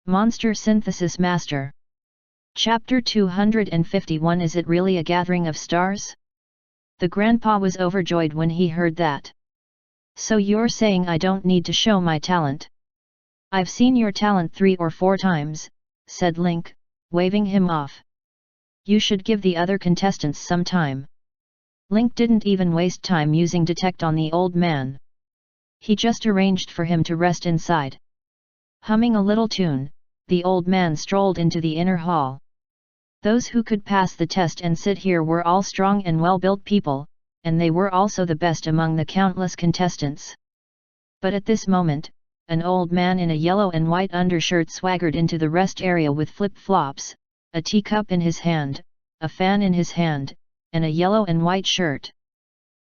Monster Synthesis Master. Chapter 251. Is it really a gathering of stars? The grandpa was overjoyed when he heard that. So you're saying I don't need to show my talent? I've seen your talent 3 or 4 times, said Link, waving him off. You should give the other contestants some time. Link didn't even waste time using detect on the old man. He just arranged for him to rest inside. Humming a little tune, the old man strolled into the inner hall. Those who could pass the test and sit here were all strong and well-built people, and they were also the best among the countless contestants. But at this moment, an old man in a yellow and white undershirt swaggered into the rest area with flip-flops, a teacup in his hand, a fan in his hand, and a yellow and white shirt.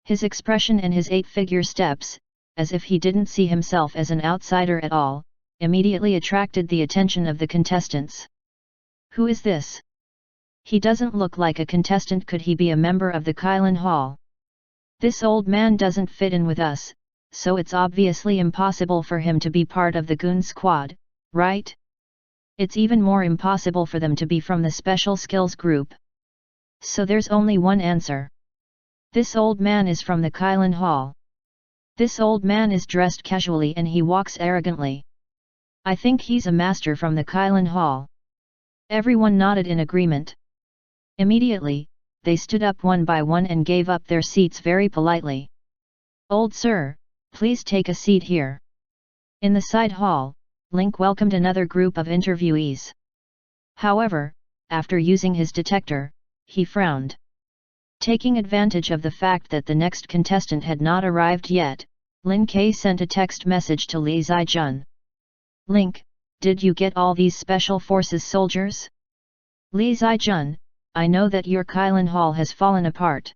His expression and his 8-figure steps, as if he didn't see himself as an outsider at all, immediately attracted the attention of the contestants. Who is this? He doesn't look like a contestant. Could he be a member of the Kylin Hall? This old man doesn't fit in with us, so it's obviously impossible for him to be part of the Goon Squad, right? It's even more impossible for them to be from the Special Skills Group. So there's only one answer. This old man is from the Kylin Hall. This old man is dressed casually and he walks arrogantly. I think he's a master from the Kylin Hall. Everyone nodded in agreement. Immediately, they stood up one by one and gave up their seats very politely. Old sir, please take a seat here. In the side hall, Link welcomed another group of interviewees. However, after using his detector, he frowned. Taking advantage of the fact that the next contestant had not arrived yet, Lin Ke sent a text message to Li Zijun. Link, did you get all these Special Forces soldiers? Li Zijun, I know that your Kylin Hall has fallen apart.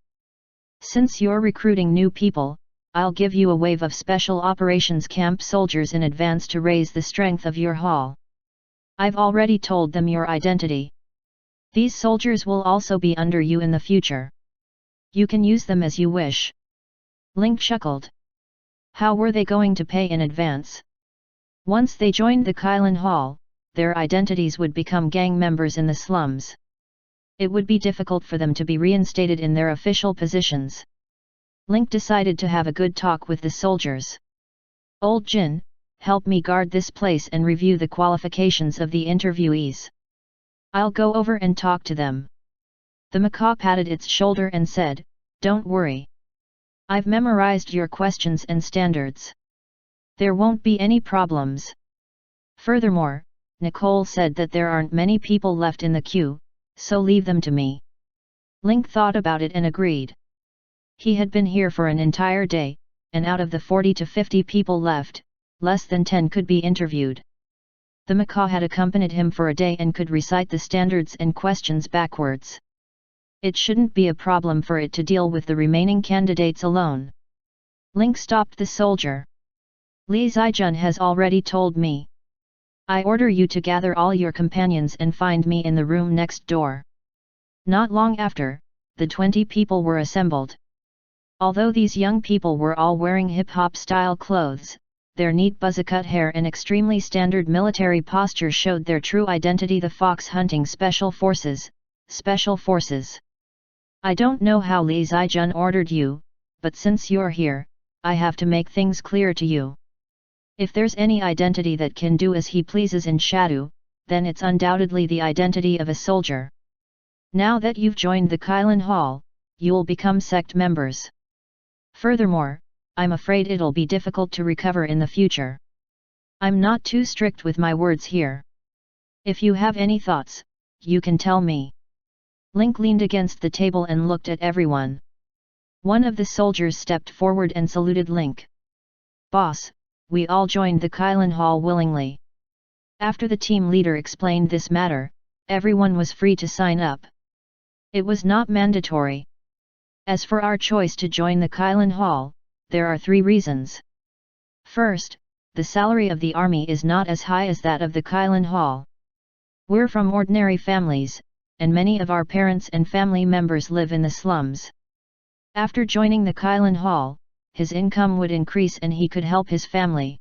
Since you're recruiting new people, I'll give you a wave of Special Operations Camp soldiers in advance to raise the strength of your hall. I've already told them your identity. These soldiers will also be under you in the future. You can use them as you wish. Link chuckled. How were they going to pay in advance? Once they joined the Kylin Hall, their identities would become gang members in the slums. It would be difficult for them to be reinstated in their official positions. Link decided to have a good talk with the soldiers. Old Jin, help me guard this place and review the qualifications of the interviewees. I'll go over and talk to them. The macaw patted its shoulder and said, Don't worry. I've memorized your questions and standards. There won't be any problems. Furthermore, Nicole said that there aren't many people left in the queue, so leave them to me. Link thought about it and agreed. He had been here for an entire day, and out of the 40 to 50 people left, less than 10 could be interviewed. The macaw had accompanied him for a day and could recite the standards and questions backwards. It shouldn't be a problem for it to deal with the remaining candidates alone. Link stopped the soldier. Li Zijun has already told me. I order you to gather all your companions and find me in the room next door. Not long after, the 20 people were assembled. Although these young people were all wearing hip-hop style clothes, their neat buzz-cut hair and extremely standard military posture showed their true identity: the fox hunting Special Forces, Special Forces. I don't know how Li Zijun ordered you, but since you're here, I have to make things clear to you. If there's any identity that can do as he pleases in shadow, then it's undoubtedly the identity of a soldier. Now that you've joined the Kylin Hall, you'll become sect members. Furthermore, I'm afraid it'll be difficult to recover in the future. I'm not too strict with my words here. If you have any thoughts, you can tell me. Link leaned against the table and looked at everyone. One of the soldiers stepped forward and saluted Link. Boss, we all joined the Kylin Hall willingly. After the team leader explained this matter, everyone was free to sign up. It was not mandatory. As for our choice to join the Kylin Hall, there are 3 reasons. First, the salary of the army is not as high as that of the Kylin Hall. We're from ordinary families, and many of our parents and family members live in the slums. After joining the Kylin Hall, his income would increase and he could help his family.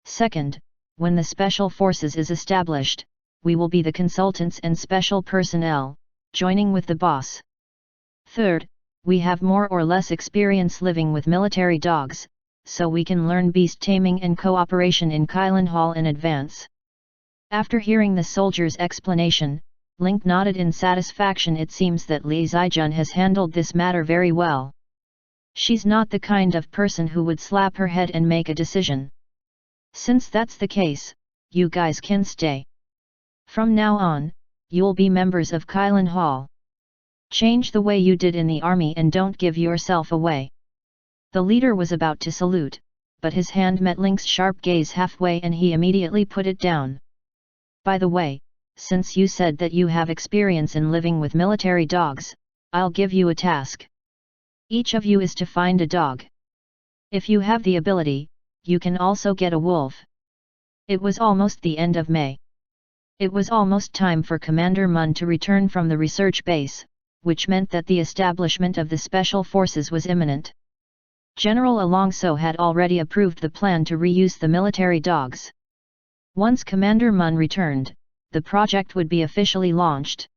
Second, when the special forces is established, we will be the consultants and special personnel, joining with the boss. Third, we have more or less experience living with military dogs, so we can learn beast taming and cooperation in Kylin Hall in advance. After hearing the soldier's explanation, Link nodded in satisfaction. It seems that Li Zijun has handled this matter very well. She's not the kind of person who would slap her head and make a decision. Since that's the case, you guys can stay. From now on, you'll be members of Kylin Hall. Change the way you did in the army and don't give yourself away. The leader was about to salute, but his hand met Link's sharp gaze halfway and he immediately put it down. By the way, since you said that you have experience in living with military dogs, I'll give you a task. Each of you is to find a dog. If you have the ability, you can also get a wolf. It was almost the end of May. It was almost time for Commander Mun to return from the research base, which meant that the establishment of the special forces was imminent. General Alongso had already approved the plan to reuse the military dogs. Once Commander Mun returned, the project would be officially launched.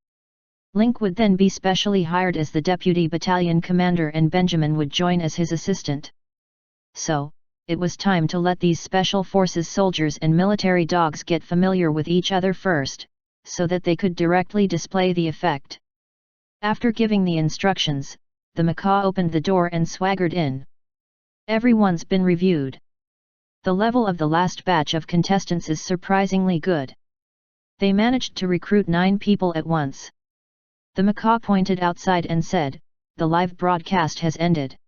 Link would then be specially hired as the deputy battalion commander and Benjamin would join as his assistant. So, it was time to let these special forces soldiers and military dogs get familiar with each other first, so that they could directly display the effect. After giving the instructions, the macaw opened the door and swaggered in. Everyone's been reviewed. The level of the last batch of contestants is surprisingly good. They managed to recruit 9 people at once. The macaw pointed outside and said, "The live broadcast has ended.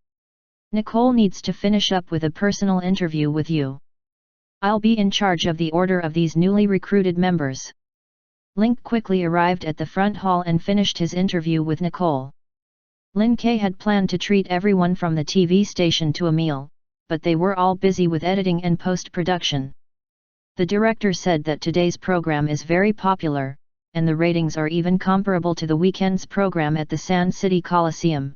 Nicole needs to finish up with a personal interview with you. I'll be in charge of the order of these newly recruited members." Link quickly arrived at the front hall and finished his interview with Nicole. Lin K had planned to treat everyone from the TV station to a meal, but they were all busy with editing and post-production. The director said that today's program is very popular, and the ratings are even comparable to the weekend's program at the Sand City Coliseum.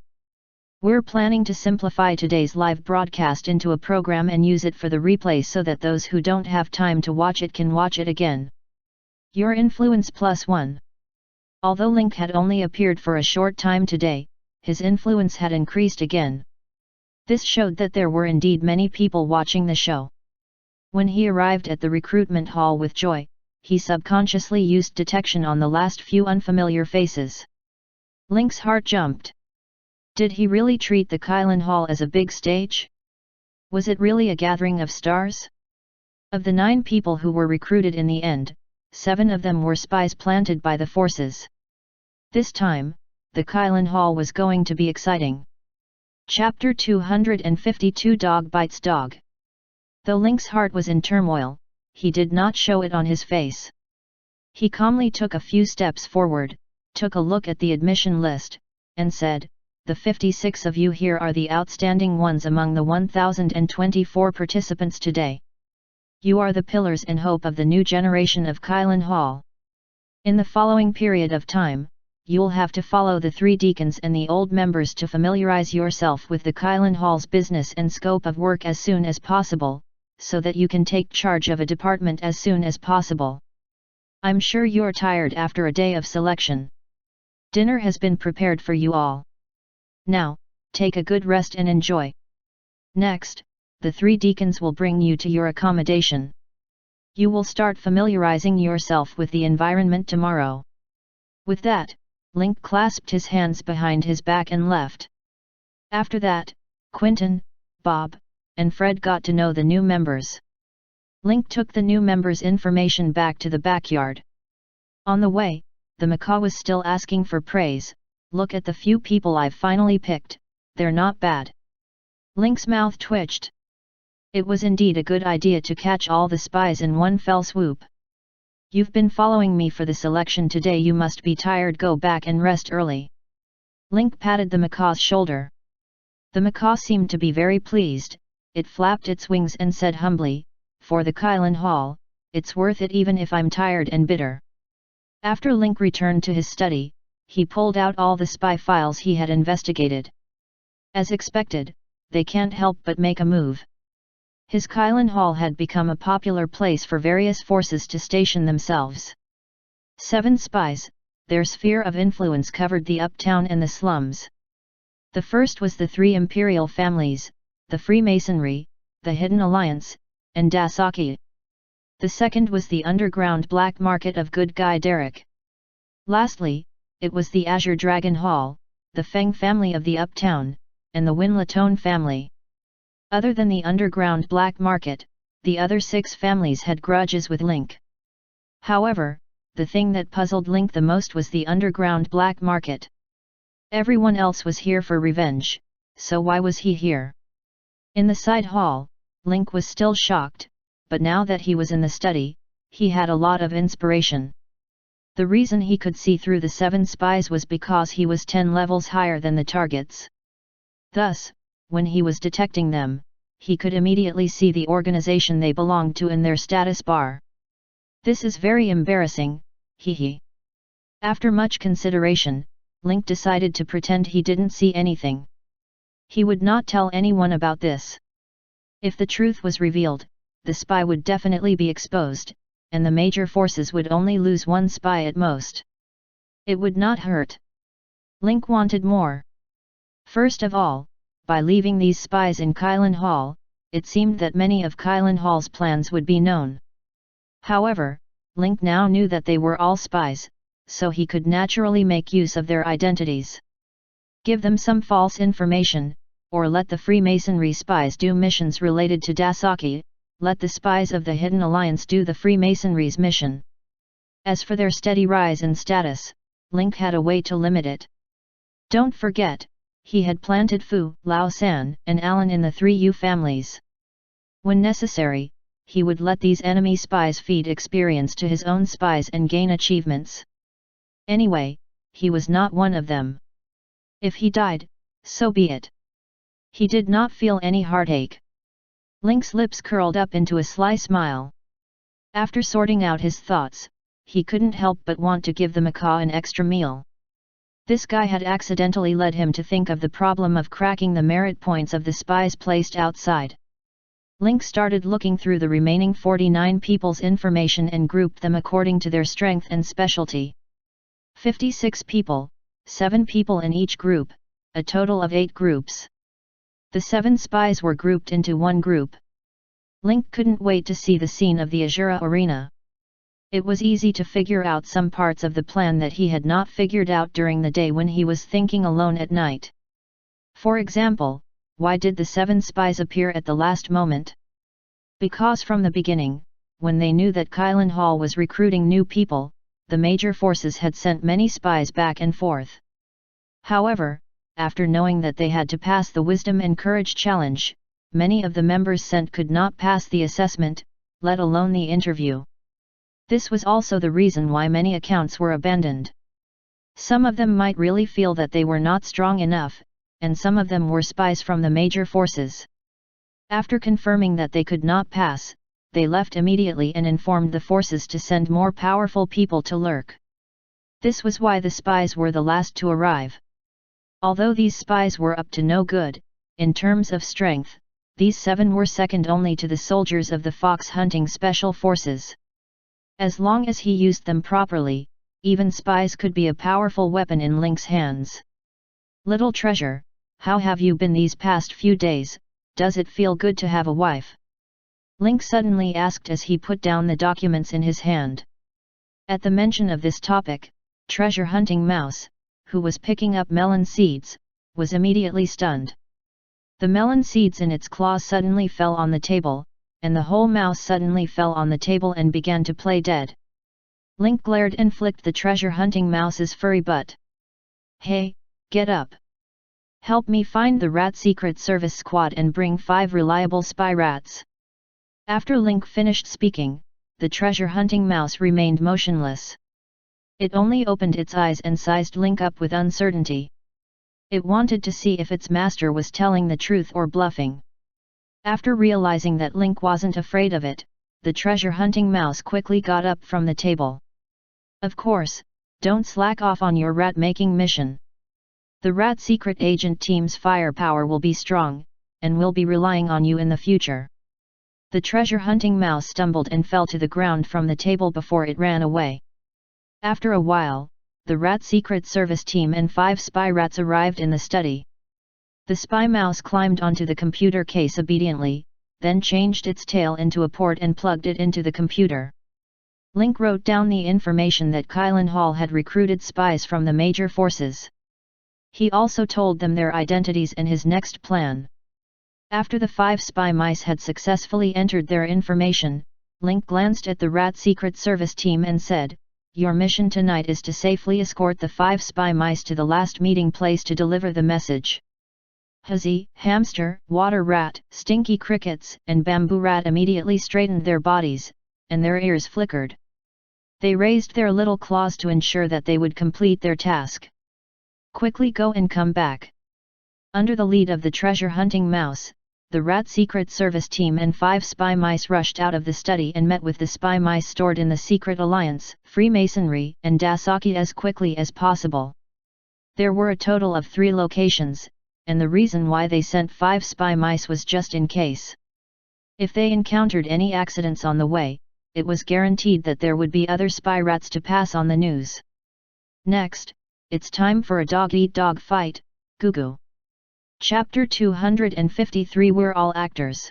"We're planning to simplify today's live broadcast into a program and use it for the replay so that those who don't have time to watch it can watch it again. Your influence +1. Although Link had only appeared for a short time today, his influence had increased again. This showed that there were indeed many people watching the show. When he arrived at the recruitment hall with Joy, he subconsciously used detection on the last few unfamiliar faces. Link's heart jumped. Did he really treat the Kylin Hall as a big stage? Was it really a gathering of stars? Of the 9 people who were recruited in the end, 7 of them were spies planted by the forces. This time, the Kylin Hall was going to be exciting. Chapter 252 Dog Bites Dog. Though Link's heart was in turmoil, he did not show it on his face. He calmly took a few steps forward, took a look at the admission list, and said, "The 56 of you here are the outstanding ones among the 1024 participants today. You are the pillars and hope of the new generation of Kylin Hall. In the following period of time, you'll have to follow the 3 deacons and the old members to familiarize yourself with the Kylin Hall's business and scope of work as soon as possible, so that you can take charge of a department as soon as possible. I'm sure you're tired after a day of selection. Dinner has been prepared for you all. Now, take a good rest and enjoy. Next, the 3 deacons will bring you to your accommodation. You will start familiarizing yourself with the environment tomorrow." With that, Link clasped his hands behind his back and left. After that, Quentin, Bob, and Fred got to know the new members. Link took the new members' information back to the backyard. On the way, the macaw was still asking for praise. "Look at the few people I've finally picked, they're not bad." Link's mouth twitched. It was indeed a good idea to catch all the spies in one fell swoop. "You've been following me for the selection today. You must be tired. Go back and rest early." Link patted the macaw's shoulder. The macaw seemed to be very pleased. It flapped its wings and said humbly, "For the Kylin Hall, it's worth it even if I'm tired and bitter." After Link returned to his study, he pulled out all the spy files he had investigated. As expected, they can't help but make a move. His Kylin Hall had become a popular place for various forces to station themselves. 7 spies, their sphere of influence covered the uptown and the slums. The first was the 3 imperial families, the Freemasonry, the Hidden Alliance, and Dasaki. The second was the underground black market of Good Guy Derek. Lastly, it was the Azure Dragon Hall, the Feng family of the uptown, and the Winlatone family. Other than the underground black market, the other 6 families had grudges with Link. However, the thing that puzzled Link the most was the underground black market. Everyone else was here for revenge, so why was he here? In the side hall, Link was still shocked, but now that he was in the study, he had a lot of inspiration. The reason he could see through the 7 spies was because he was 10 levels higher than the targets. Thus, when he was detecting them, he could immediately see the organization they belonged to in their status bar. This is very embarrassing, hee. After much consideration, Link decided to pretend he didn't see anything. He would not tell anyone about this. If the truth was revealed, the spy would definitely be exposed, and the major forces would only lose 1 spy at most. It would not hurt. Link wanted more. First of all, by leaving these spies in Kylin Hall, it seemed that many of Kylin Hall's plans would be known. However, Link now knew that they were all spies, so he could naturally make use of their identities. Give them some false information, or let the Freemasonry spies do missions related to Dasaki, let the spies of the Hidden Alliance do the Freemasonry's mission. As for their steady rise in status, Link had a way to limit it. Don't forget, he had planted Fu, Lao San, and Alan in the 3 U families. When necessary, he would let these enemy spies feed experience to his own spies and gain achievements. Anyway, he was not one of them. If he died, so be it. He did not feel any heartache. Link's lips curled up into a sly smile. After sorting out his thoughts, he couldn't help but want to give the macaw an extra meal. This guy had accidentally led him to think of the problem of cracking the merit points of the spies placed outside. Link started looking through the remaining 49 people's information and grouped them according to their strength and specialty. 56 people, 7 people in each group, a total of 8 groups. The 7 spies were grouped into 1 group. Link couldn't wait to see the scene of the Azura arena. It was easy to figure out some parts of the plan that he had not figured out during the day when he was thinking alone at night. For example, why did the 7 spies appear at the last moment? Because from the beginning, when they knew that Kylin Hall was recruiting new people, the major forces had sent many spies back and forth. However, after knowing that they had to pass the Wisdom and Courage challenge, many of the members sent could not pass the assessment, let alone the interview. This was also the reason why many accounts were abandoned. Some of them might really feel that they were not strong enough, and some of them were spies from the major forces. After confirming that they could not pass, they left immediately and informed the forces to send more powerful people to lurk. This was why the spies were the last to arrive. Although these spies were up to no good, in terms of strength, these 7 were second only to the soldiers of the fox hunting special forces. As long as he used them properly, even spies could be a powerful weapon in Link's hands. Little treasure, how have you been these past few days? Does it feel good to have a wife? Link suddenly asked as he put down the documents in his hand. At the mention of this topic, Treasure Hunting Mouse, who was picking up melon seeds, was immediately stunned. The melon seeds in its claws suddenly fell on the table, and the whole mouse suddenly fell on the table and began to play dead. Link glared and flicked the Treasure Hunting Mouse's furry butt. Hey, get up! Help me find the Rat Secret Service Squad and bring 5 reliable spy rats. After Link finished speaking, the Treasure Hunting Mouse remained motionless. It only opened its eyes and sized Link up with uncertainty. It wanted to see if its master was telling the truth or bluffing. After realizing that Link wasn't afraid of it, the Treasure Hunting Mouse quickly got up from the table. Of course, don't slack off on your rat-making mission. The Rat Secret Agent team's firepower will be strong, and we'll be relying on you in the future. The treasure-hunting mouse stumbled and fell to the ground from the table before it ran away. After a while, the rat secret service team and 5 spy rats arrived in the study. The spy mouse climbed onto the computer case obediently, then changed its tail into a port and plugged it into the computer. Link wrote down the information that Kylan Hall had recruited spies from the major forces. He also told them their identities and his next plan. After the 5 spy mice had successfully entered their information, Link glanced at the rat secret service team and said, "Your mission tonight is to safely escort the 5 spy mice to the last meeting place to deliver the message." Huzzy, Hamster, Water Rat, Stinky Crickets, and Bamboo Rat immediately straightened their bodies, and their ears flickered. They raised their little claws to ensure that they would complete their task. "Quickly go and come back." Under the lead of the treasure-hunting mouse, the rat secret service team and 5 spy mice rushed out of the study and met with the spy mice stored in the Secret Alliance, Freemasonry, and Dasaki as quickly as possible. There were a total of 3 locations, and the reason why they sent 5 spy mice was just in case. If they encountered any accidents on the way, it was guaranteed that there would be other spy rats to pass on the news. Next, it's time for a dog-eat-dog fight, Gugu. Chapter 253. We're all actors.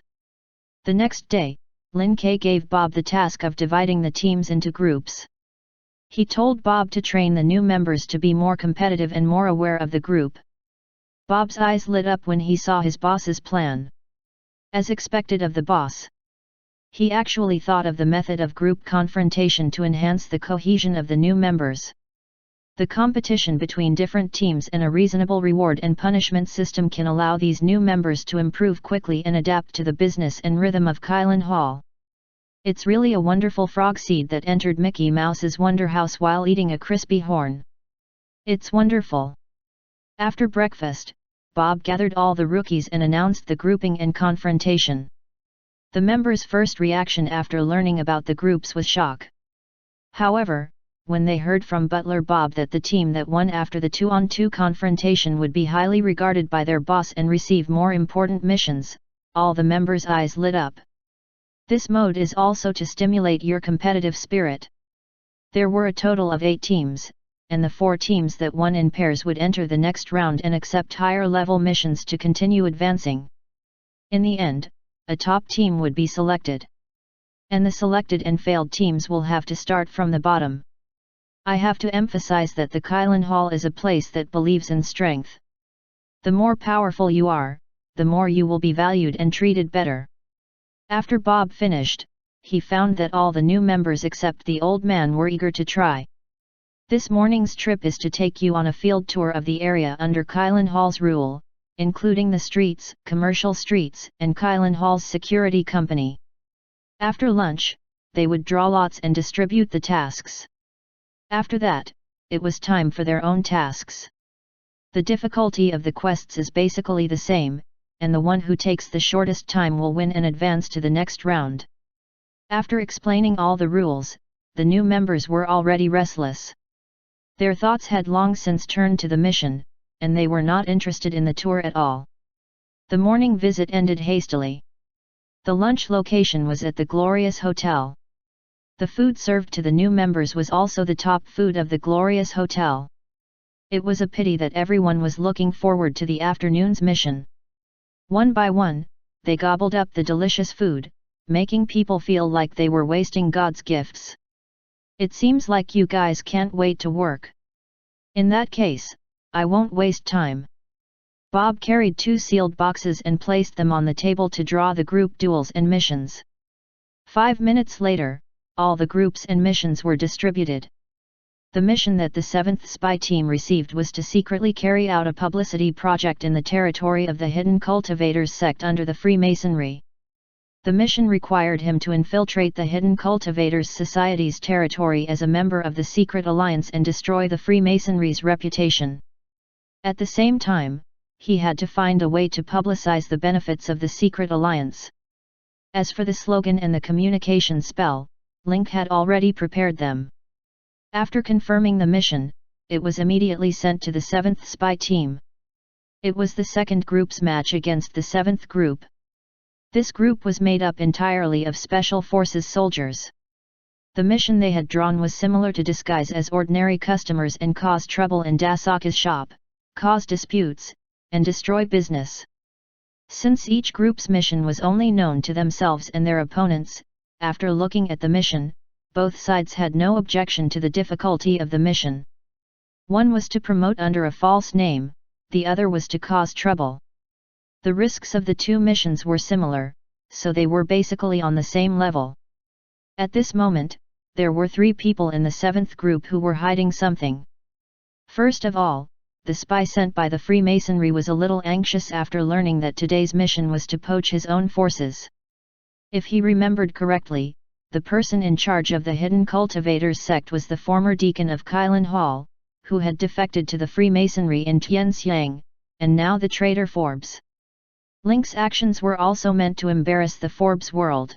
The next day, Lin Ke gave Bob the task of dividing the teams into groups. He told Bob to train the new members to be more competitive and more aware of the group. Bob's eyes lit up when he saw his boss's plan. As expected of the boss, he actually thought of the method of group confrontation to enhance the cohesion of the new members. The competition between different teams and a reasonable reward and punishment system can allow these new members to improve quickly and adapt to the business and rhythm of Kylan Hall. It's really a wonderful frog seed that entered Mickey Mouse's Wonder House while eating a crispy horn. It's wonderful. After breakfast, Bob gathered all the rookies and announced the grouping and confrontation. The members' first reaction after learning about the groups was shock. However, when they heard from Butler Bob that the team that won after the 2-on-2 confrontation would be highly regarded by their boss and receive more important missions, all the members' eyes lit up. This mode is also to stimulate your competitive spirit. There were a total of 8 teams, and the 4 teams that won in pairs would enter the next round and accept higher-level missions to continue advancing. In the end, a top team would be selected. And the selected and failed teams will have to start from the bottom. I have to emphasize that the Kylan Hall is a place that believes in strength. The more powerful you are, the more you will be valued and treated better. After Bob finished, he found that all the new members except the old man were eager to try. This morning's trip is to take you on a field tour of the area under Kylan Hall's rule, including the streets, commercial streets, and Kylan Hall's security company. After lunch, they would draw lots and distribute the tasks. After that, it was time for their own tasks. The difficulty of the quests is basically the same, and the one who takes the shortest time will win and advance to the next round. After explaining all the rules, the new members were already restless. Their thoughts had long since turned to the mission, and they were not interested in the tour at all. The morning visit ended hastily. The lunch location was at the Glorious Hotel. The food served to the new members was also the top food of the Glorious Hotel. It was a pity that everyone was looking forward to the afternoon's mission. One by one, they gobbled up the delicious food, making people feel like they were wasting God's gifts. It seems like you guys can't wait to work. In that case, I won't waste time. Bob carried 2 sealed boxes and placed them on the table to draw the group duels and missions. 5 minutes later, all the groups and missions were distributed. The mission that the 7th spy team received was to secretly carry out a publicity project in the territory of the Hidden Cultivators sect under the Freemasonry. The mission required him to infiltrate the Hidden Cultivators Society's territory as a member of the Secret Alliance and destroy the Freemasonry's reputation. At the same time, he had to find a way to publicize the benefits of the Secret Alliance. As for the slogan and the communication spell, Link had already prepared them. After confirming the mission, it was immediately sent to the 7th spy team. It was the second group's match against the 7th group. This group was made up entirely of Special Forces soldiers. The mission they had drawn was similar to disguise as ordinary customers and cause trouble in Dasaka's shop, cause disputes, and destroy business. Since each group's mission was only known to themselves and their opponents, after looking at the mission, both sides had no objection to the difficulty of the mission. One was to promote under a false name, the other was to cause trouble. The risks of the two missions were similar, so they were basically on the same level. At this moment, there were 3 people in the 7th group who were hiding something. First of all, the spy sent by the Freemasonry was a little anxious after learning that today's mission was to poach his own forces. If he remembered correctly, the person in charge of the Hidden Cultivators sect was the former deacon of Kylin Hall, who had defected to the Freemasonry in Tianxiang, and now the traitor Forbes. Link's actions were also meant to embarrass the Forbes world.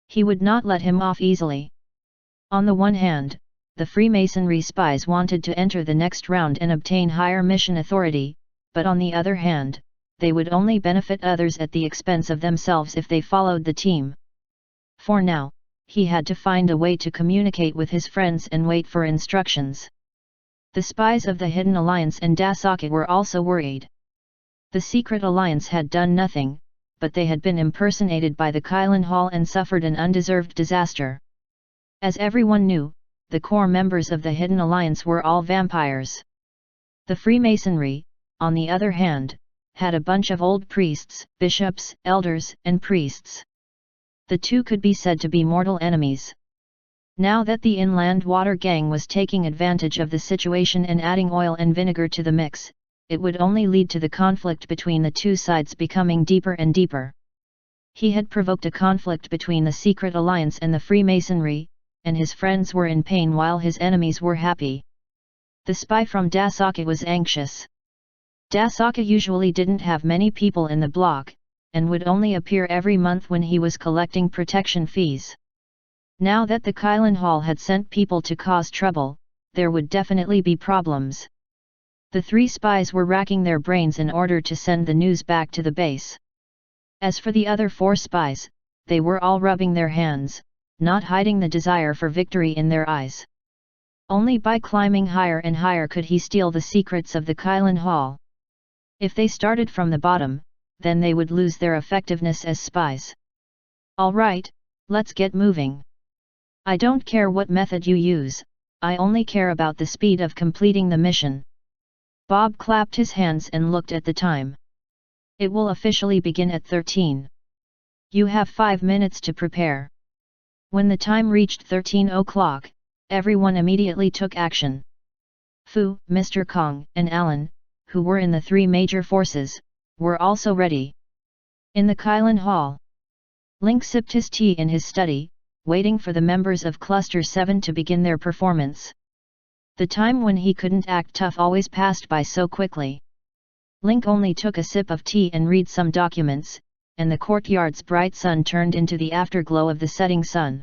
He would not let him off easily. On the one hand, the Freemasonry spies wanted to enter the next round and obtain higher mission authority, but on the other hand, they would only benefit others at the expense of themselves if they followed the team. For now, he had to find a way to communicate with his friends and wait for instructions. The spies of the Hidden Alliance and Dasaka were also worried. The Secret Alliance had done nothing, but they had been impersonated by the Kylin Hall and suffered an undeserved disaster. As everyone knew, the core members of the Hidden Alliance were all vampires. The Freemasonry, on the other hand, had a bunch of old priests, bishops, elders, and priests. The two could be said to be mortal enemies. Now that the Inland Water Gang was taking advantage of the situation and adding oil and vinegar to the mix, it would only lead to the conflict between the two sides becoming deeper and deeper. He had provoked a conflict between the Secret Alliance and the Freemasonry, and his friends were in pain while his enemies were happy. The spy from Dasaka was anxious. Dasaka usually didn't have many people in the block, and would only appear every month when he was collecting protection fees. Now that the Kylin Hall had sent people to cause trouble, there would definitely be problems. The 3 spies were racking their brains in order to send the news back to the base. As for the other 4 spies, they were all rubbing their hands, not hiding the desire for victory in their eyes. Only by climbing higher and higher could he steal the secrets of the Kylin Hall. If they started from the bottom, then they would lose their effectiveness as spies. All right, let's get moving. I don't care what method you use, I only care about the speed of completing the mission. Bob clapped his hands and looked at the time. It will officially begin at 13. You have 5 minutes to prepare. When the time reached 13 o'clock, everyone immediately took action. Fu, Mr. Kong, and Alan, who were in the 3 major forces, were also ready. In the Kylin Hall, Link sipped his tea in his study, waiting for the members of Cluster 7 to begin their performance. The time when he couldn't act tough always passed by so quickly. Link only took a sip of tea and read some documents, and the courtyard's bright sun turned into the afterglow of the setting sun.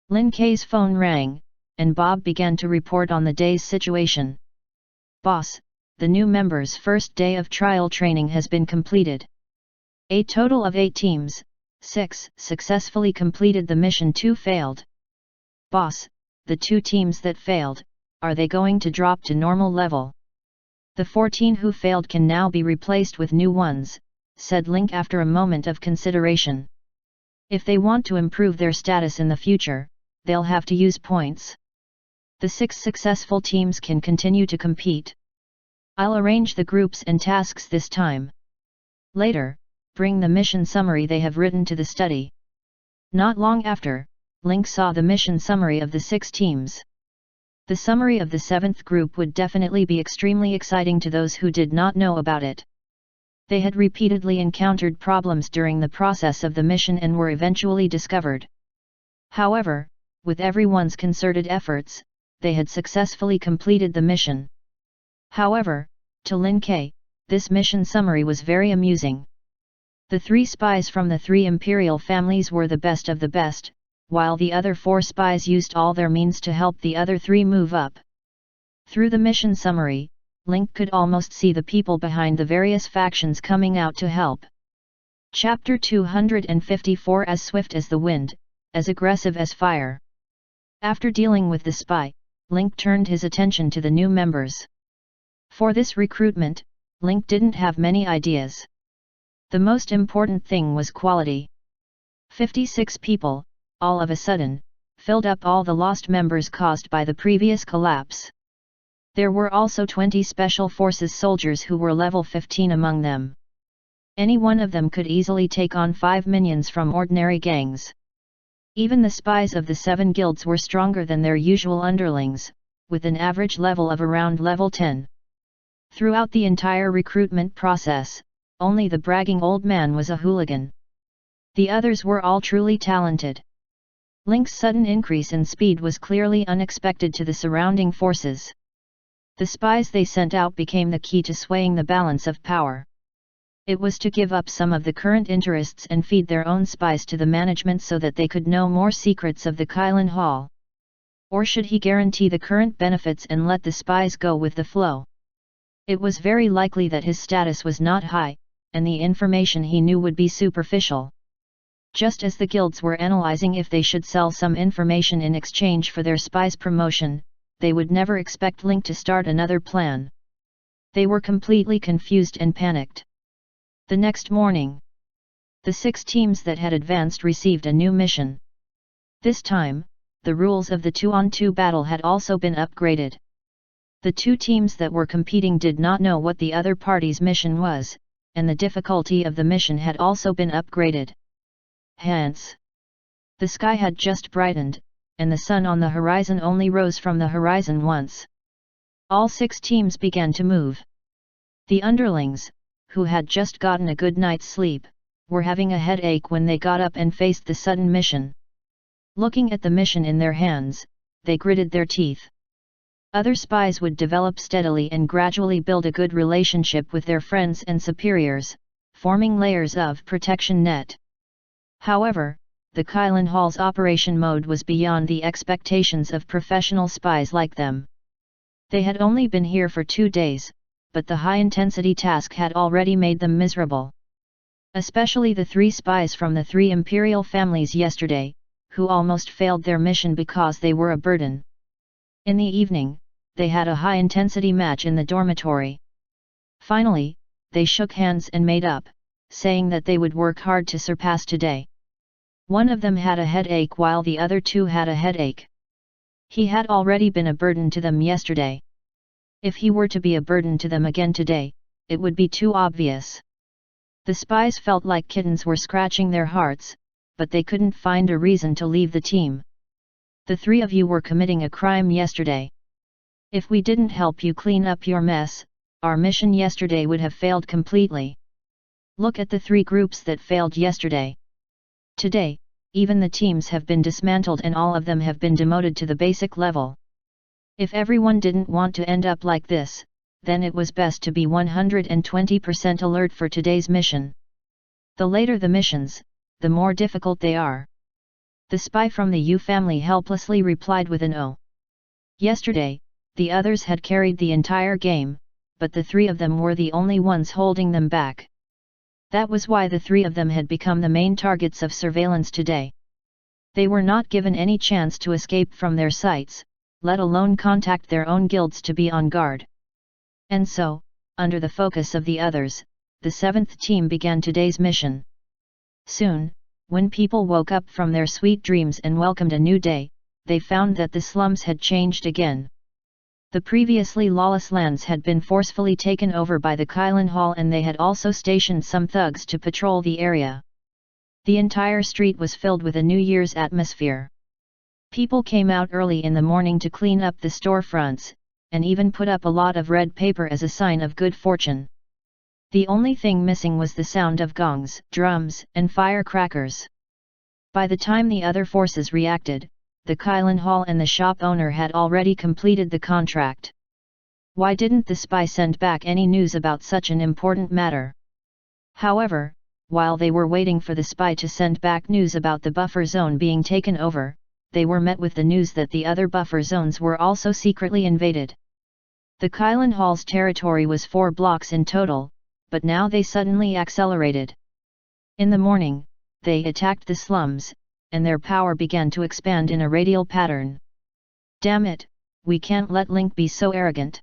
Lin K's phone rang, and Bob began to report on the day's situation. Boss, the new members' first day of trial training has been completed. A total of 8 teams, 6 successfully completed the mission, 2 failed. Boss, the 2 teams that failed, are they going to drop to normal level? The 14 who failed can now be replaced with new ones, said Link after a moment of consideration. If they want to improve their status in the future, they'll have to use points. The 6 successful teams can continue to compete. I'll arrange the groups and tasks this time. Later, bring the mission summary they have written to the study. Not long after, Link saw the mission summary of the 6 teams. The summary of the 7th group would definitely be extremely exciting to those who did not know about it. They had repeatedly encountered problems during the process of the mission and were eventually discovered. However, with everyone's concerted efforts, they had successfully completed the mission. However, to Lin Ke, this mission summary was very amusing. The 3 spies from the 3 imperial families were the best of the best, while the other 4 spies used all their means to help the other 3 move up. Through the mission summary, Link could almost see the people behind the various factions coming out to help. Chapter 254. As swift as the wind, as aggressive as fire. After dealing with the spy, Link turned his attention to the new members. For this recruitment, Link didn't have many ideas. The most important thing was quality. 56 people, all of a sudden, filled up all the lost members caused by the previous collapse. There were also 20 Special Forces soldiers who were level 15 among them. Any one of them could easily take on 5 minions from ordinary gangs. Even the spies of the 7 guilds were stronger than their usual underlings, with an average level of around level 10. Throughout the entire recruitment process, only the bragging old man was a hooligan. The others were all truly talented. Link's sudden increase in speed was clearly unexpected to the surrounding forces. The spies they sent out became the key to swaying the balance of power. It was to give up some of the current interests and feed their own spies to the management so that they could know more secrets of the Kylan Hall. Or should he guarantee the current benefits and let the spies go with the flow? It was very likely that his status was not high, and the information he knew would be superficial. Just as the guilds were analyzing if they should sell some information in exchange for their spies' promotion, they would never expect Link to start another plan. They were completely confused and panicked. The next morning, the 6 teams that had advanced received a new mission. This time, the rules of the 2-on-2 battle had also been upgraded. The 2 teams that were competing did not know what the other party's mission was, and the difficulty of the mission had also been upgraded. Hence, the sky had just brightened, and the sun on the horizon only rose from the horizon once. All 6 teams began to move. The underlings, who had just gotten a good night's sleep, were having a headache when they got up and faced the sudden mission. Looking at the mission in their hands, they gritted their teeth. Other spies would develop steadily and gradually build a good relationship with their friends and superiors, forming layers of protection net. However, the Kylan Hall's operation mode was beyond the expectations of professional spies like them. They had only been here for 2 days, but the high-intensity task had already made them miserable. Especially the 3 spies from the 3 imperial families yesterday, who almost failed their mission because they were a burden. In the evening, they had a high-intensity match in the dormitory. Finally, they shook hands and made up, saying that they would work hard to surpass today. One of them had a headache while the other 2 had a headache. He had already been a burden to them yesterday. If he were to be a burden to them again today, it would be too obvious. The spies felt like kittens were scratching their hearts, but they couldn't find a reason to leave the team. The 3 of you were committing a crime yesterday. If we didn't help you clean up your mess, our mission yesterday would have failed completely. Look at the 3 groups that failed yesterday. Today, even the teams have been dismantled and all of them have been demoted to the basic level. If everyone didn't want to end up like this, then it was best to be 120% alert for today's mission. The later the missions, the more difficult they are. The spy from the Yu family helplessly replied with an "Oh." Yesterday, the others had carried the entire game, but the 3 of them were the only ones holding them back. That was why the 3 of them had become the main targets of surveillance today. They were not given any chance to escape from their sights, let alone contact their own guilds to be on guard. And so, under the focus of the others, the 7th team began today's mission. Soon, when people woke up from their sweet dreams and welcomed a new day, they found that the slums had changed again. The previously lawless lands had been forcefully taken over by the Kylan Hall and they had also stationed some thugs to patrol the area. The entire street was filled with a New Year's atmosphere. People came out early in the morning to clean up the storefronts, and even put up a lot of red paper as a sign of good fortune. The only thing missing was the sound of gongs, drums, and firecrackers. By the time the other forces reacted, the Kylan Hall and the shop owner had already completed the contract. Why didn't the spy send back any news about such an important matter? However, while they were waiting for the spy to send back news about the buffer zone being taken over, they were met with the news that the other buffer zones were also secretly invaded. The Kylan Hall's territory was 4 blocks in total, but now they suddenly accelerated. In the morning, they attacked the slums, and their power began to expand in a radial pattern. Damn it, we can't let Link be so arrogant.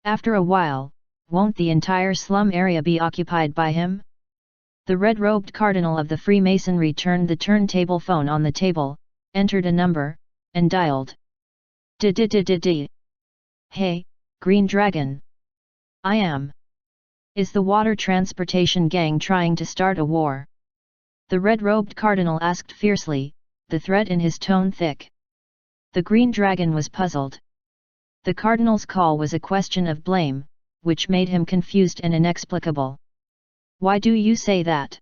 After a while, won't the entire slum area be occupied by him? The red-robed cardinal of the Freemasonry turned the turntable phone on the table, entered a number, and dialed. D. Hey, Green Dragon. I am. Is the water transportation gang trying to start a war? The red-robed cardinal asked fiercely, the threat in his tone thick. The Green Dragon was puzzled. The cardinal's call was a question of blame, which made him confused and inexplicable. Why do you say that?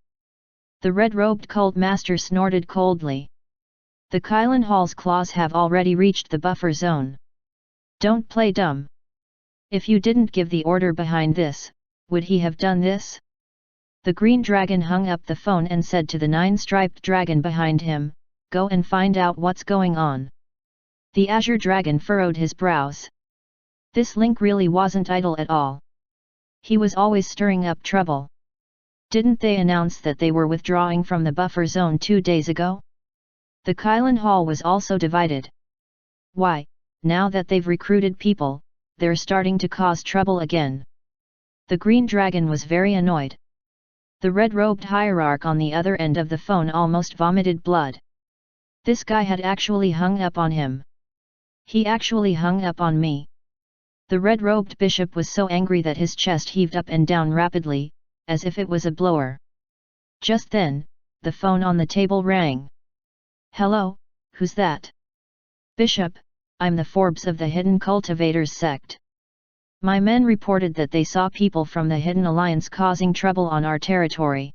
The red-robed cult master snorted coldly. The Kylan Hall's claws have already reached the buffer zone. Don't play dumb. If you didn't give the order behind this, would he have done this? The Green Dragon hung up the phone and said to the nine-striped dragon behind him, go and find out what's going on. The Azure Dragon furrowed his brows. This Link really wasn't idle at all. He was always stirring up trouble. Didn't they announce that they were withdrawing from the buffer zone 2 days ago? The Kylan Hall was also divided. Why, now that they've recruited people, they're starting to cause trouble again. The Green Dragon was very annoyed. The red-robed hierarch on the other end of the phone almost vomited blood. This guy had actually hung up on him. He actually hung up on me. The red-robed bishop was so angry that his chest heaved up and down rapidly, as if it was a blower. Just then, the phone on the table rang. Hello, who's that? Bishop, I'm the Forbes of the Hidden Cultivators sect. My men reported that they saw people from the Hidden Alliance causing trouble on our territory.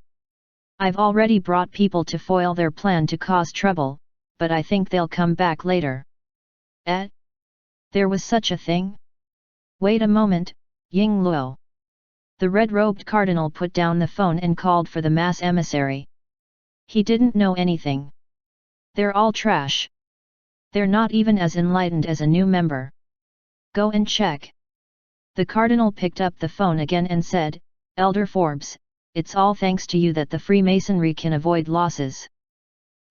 I've already brought people to foil their plan to cause trouble, but I think they'll come back later. There was such a thing? Wait a moment, Ying Luo. The red-robed cardinal put down the phone and called for the mass emissary. He didn't know anything. They're all trash. They're not even as enlightened as a new member. Go and check. The cardinal picked up the phone again and said, Elder Forbes, it's all thanks to you that the Freemasonry can avoid losses.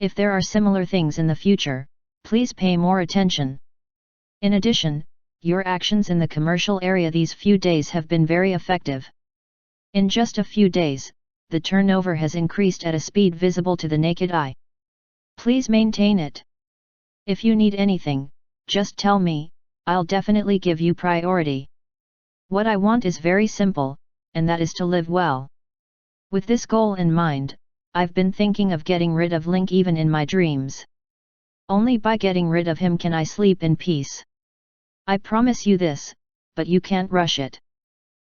If there are similar things in the future, please pay more attention. In addition, your actions in the commercial area these few days have been very effective. In just a few days, the turnover has increased at a speed visible to the naked eye. Please maintain it. If you need anything, just tell me, I'll definitely give you priority. What I want is very simple, and that is to live well. With this goal in mind, I've been thinking of getting rid of Link even in my dreams. Only by getting rid of him can I sleep in peace. I promise you this, but you can't rush it.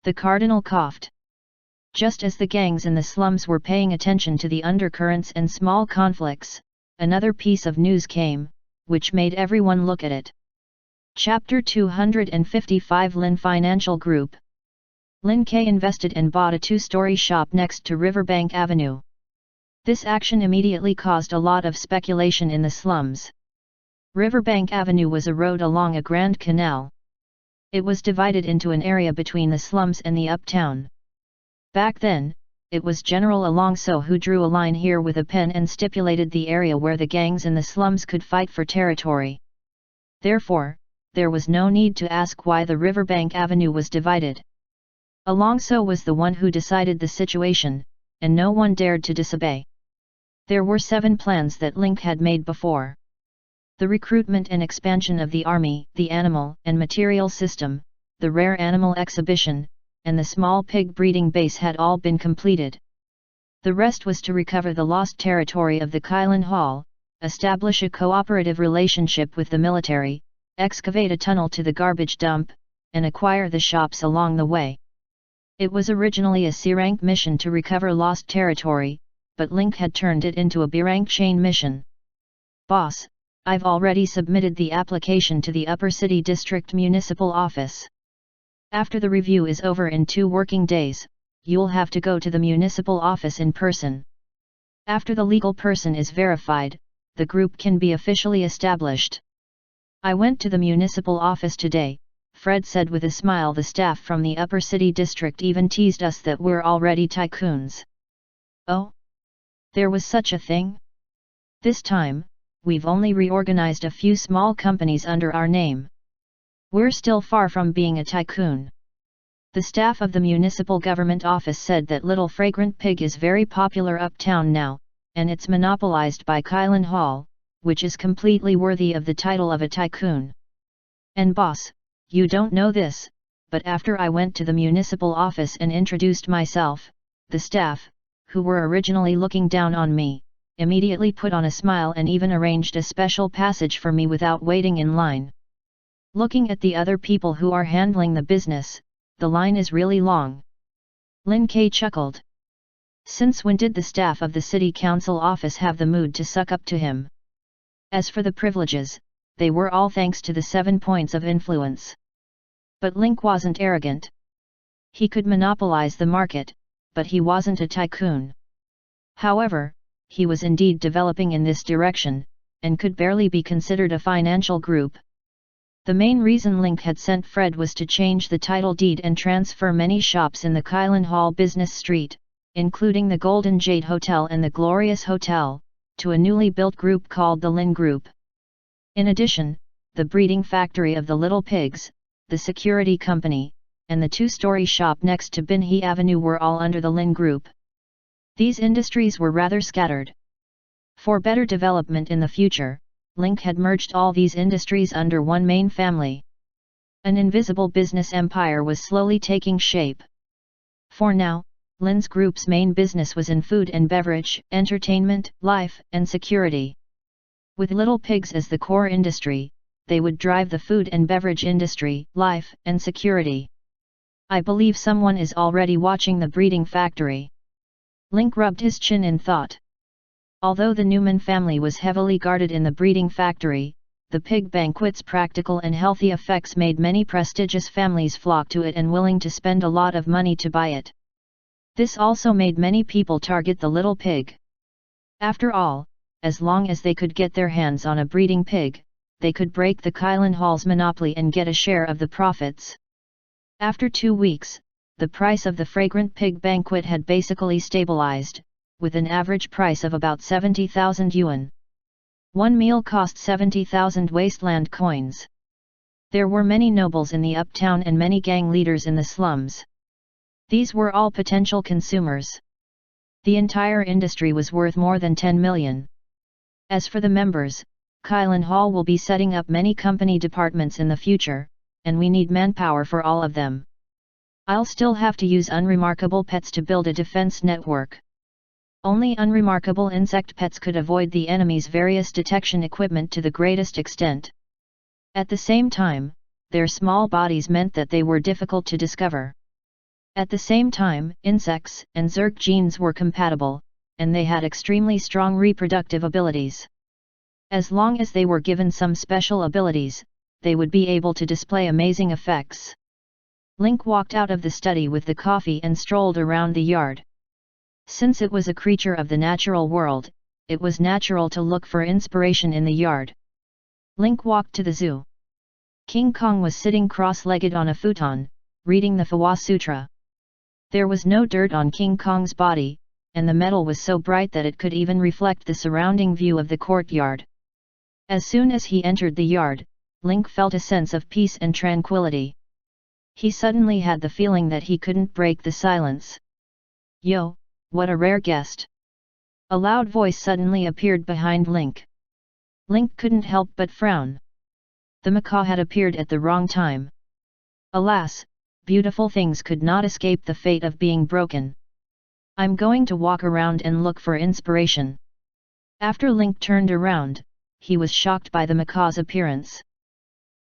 The cardinal coughed. Just as the gangs in the slums were paying attention to the undercurrents and small conflicts, another piece of news came, which made everyone look at it. Chapter 255 Lin Financial Group. Lin K invested and bought a 2-story shop next to Riverbank Avenue. This action immediately caused a lot of speculation in the slums. Riverbank Avenue was a road along a grand canal. It was divided into an area between the slums and the uptown. Back then, it was General Alonso who drew a line here with a pen and stipulated the area where the gangs in the slums could fight for territory. Therefore, there was no need to ask why the Riverbank Avenue was divided. Alonso was the one who decided the situation, and no one dared to disobey. There were 7 plans that Link had made before. The recruitment and expansion of the army, the animal and material system, the rare animal exhibition, and the small pig breeding base had all been completed. The rest was to recover the lost territory of the Kylan Hall, establish a cooperative relationship with the military, excavate a tunnel to the garbage dump, and acquire the shops along the way. It was originally a C-rank mission to recover lost territory, but Link had turned it into a B-rank chain mission. Boss, I've already submitted the application to the Upper City District Municipal Office. After the review is over in 2 working days, you'll have to go to the municipal office in person. After the legal person is verified, the group can be officially established. I went to the municipal office today, Fred said with a smile. The staff from the Upper City District even teased us that we're already tycoons. Oh? There was such a thing? This time, we've only reorganized a few small companies under our name. We're still far from being a tycoon. The staff of the municipal government office said that Little Fragrant Pig is very popular uptown now, and it's monopolized by Kylan Hall, which is completely worthy of the title of a tycoon. And boss, you don't know this, but after I went to the municipal office and introduced myself, the staff, who were originally looking down on me, immediately put on a smile and even arranged a special passage for me without waiting in line. Looking at the other people who are handling the business, the line is really long. Lin K chuckled. Since when did the staff of the city council office have the mood to suck up to him? As for the privileges, they were all thanks to the 7 points of influence. But Link wasn't arrogant. He could monopolize the market, but he wasn't a tycoon. However, he was indeed developing in this direction, and could barely be considered a financial group. The main reason Link had sent Fred was to change the title deed and transfer many shops in the Kylan Hall business street, including the Golden Jade Hotel and the Glorious Hotel, to a newly built group called the Lin Group. In addition, the breeding factory of the Little Pigs, the security company, and the two-story shop next to Bin He Avenue were all under the Lin Group. These industries were rather scattered. For better development in the future, Link had merged all these industries under one main family. An invisible business empire was slowly taking shape. For now, Lin's group's main business was in food and beverage, entertainment, life, and security. With Little Pigs as the core industry, they would drive the food and beverage industry, life, and security. I believe someone is already watching the breeding factory. Link rubbed his chin in thought. Although the Newman family was heavily guarded in the breeding factory, the pig banquet's practical and healthy effects made many prestigious families flock to it and willing to spend a lot of money to buy it. This also made many people target the little pig. After all, as long as they could get their hands on a breeding pig, they could break the Kylan Hall's monopoly and get a share of the profits. After 2 weeks, the price of the fragrant pig banquet had basically stabilized, with an average price of about 70,000 yuan. One meal cost 70,000 wasteland coins. There were many nobles in the uptown and many gang leaders in the slums. These were all potential consumers. The entire industry was worth more than 10 million. As for the members, Kylan Hall will be setting up many company departments in the future, and we need manpower for all of them. I'll still have to use unremarkable pets to build a defense network. Only unremarkable insect pets could avoid the enemy's various detection equipment to the greatest extent. At the same time, their small bodies meant that they were difficult to discover. At the same time, insects and Zerg genes were compatible, and they had extremely strong reproductive abilities. As long as they were given some special abilities, they would be able to display amazing effects. Link walked out of the study with the coffee and strolled around the yard. Since it was a creature of the natural world, it was natural to look for inspiration in the yard. Link walked to the zoo. King Kong was sitting cross-legged on a futon, reading the Fawa Sutra. There was no dirt on King Kong's body, and the metal was so bright that it could even reflect the surrounding view of the courtyard. As soon as he entered the yard, Link felt a sense of peace and tranquility. He suddenly had the feeling that he couldn't break the silence. "Yo, what a rare guest!" A loud voice suddenly appeared behind Link. Link couldn't help but frown. The macaw had appeared at the wrong time. Alas, beautiful things could not escape the fate of being broken. "I'm going to walk around and look for inspiration." After Link turned around, he was shocked by the macaw's appearance.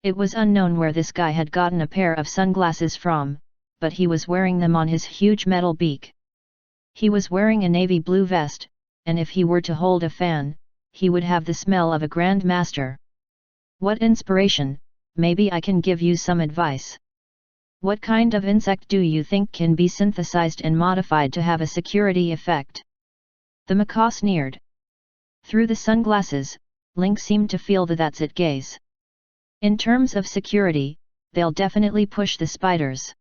It was unknown where this guy had gotten a pair of sunglasses from, but he was wearing them on his huge metal beak. He was wearing a navy blue vest, and if he were to hold a fan, he would have the smell of a grand master. "What inspiration, maybe I can give you some advice. What kind of insect do you think can be synthesized and modified to have a security effect?" The macaw sneered. Through the sunglasses, Link seemed to feel the "that's it" gaze. In terms of security, they'll definitely push the spiders.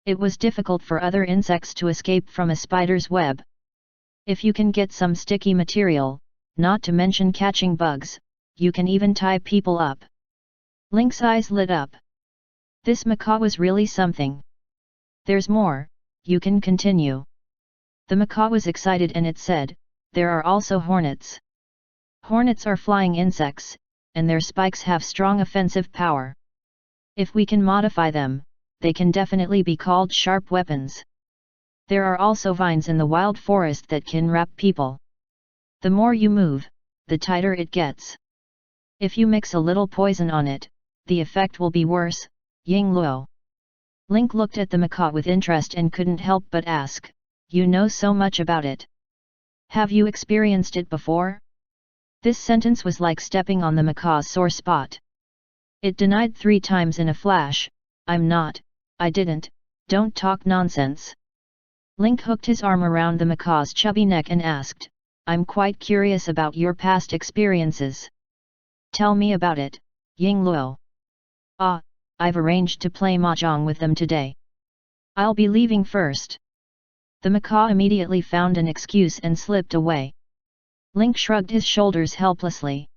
It was difficult for other insects to escape from a spider's web. If you can get some sticky material, not to mention catching bugs, you can even tie people up. Link's eyes lit up. This macaw was really something. There's more, you can continue. The macaw was excited and it said, there are also hornets. Hornets are flying insects, and their spikes have strong offensive power. If we can modify them, they can definitely be called sharp weapons. There are also vines in the wild forest that can wrap people. The more you move, the tighter it gets. If you mix a little poison on it, the effect will be worse, Ying Luo. Link looked at the macaw with interest and couldn't help but ask, you know so much about it. Have you experienced it before? This sentence was like stepping on the macaw's sore spot. It denied 3 times in a flash, I didn't, don't talk nonsense. Link hooked his arm around the macaw's chubby neck and asked, I'm quite curious about your past experiences. Tell me about it, Ying Luo. I've arranged to play mahjong with them today. I'll be leaving first. The macaw immediately found an excuse and slipped away. Link shrugged his shoulders helplessly.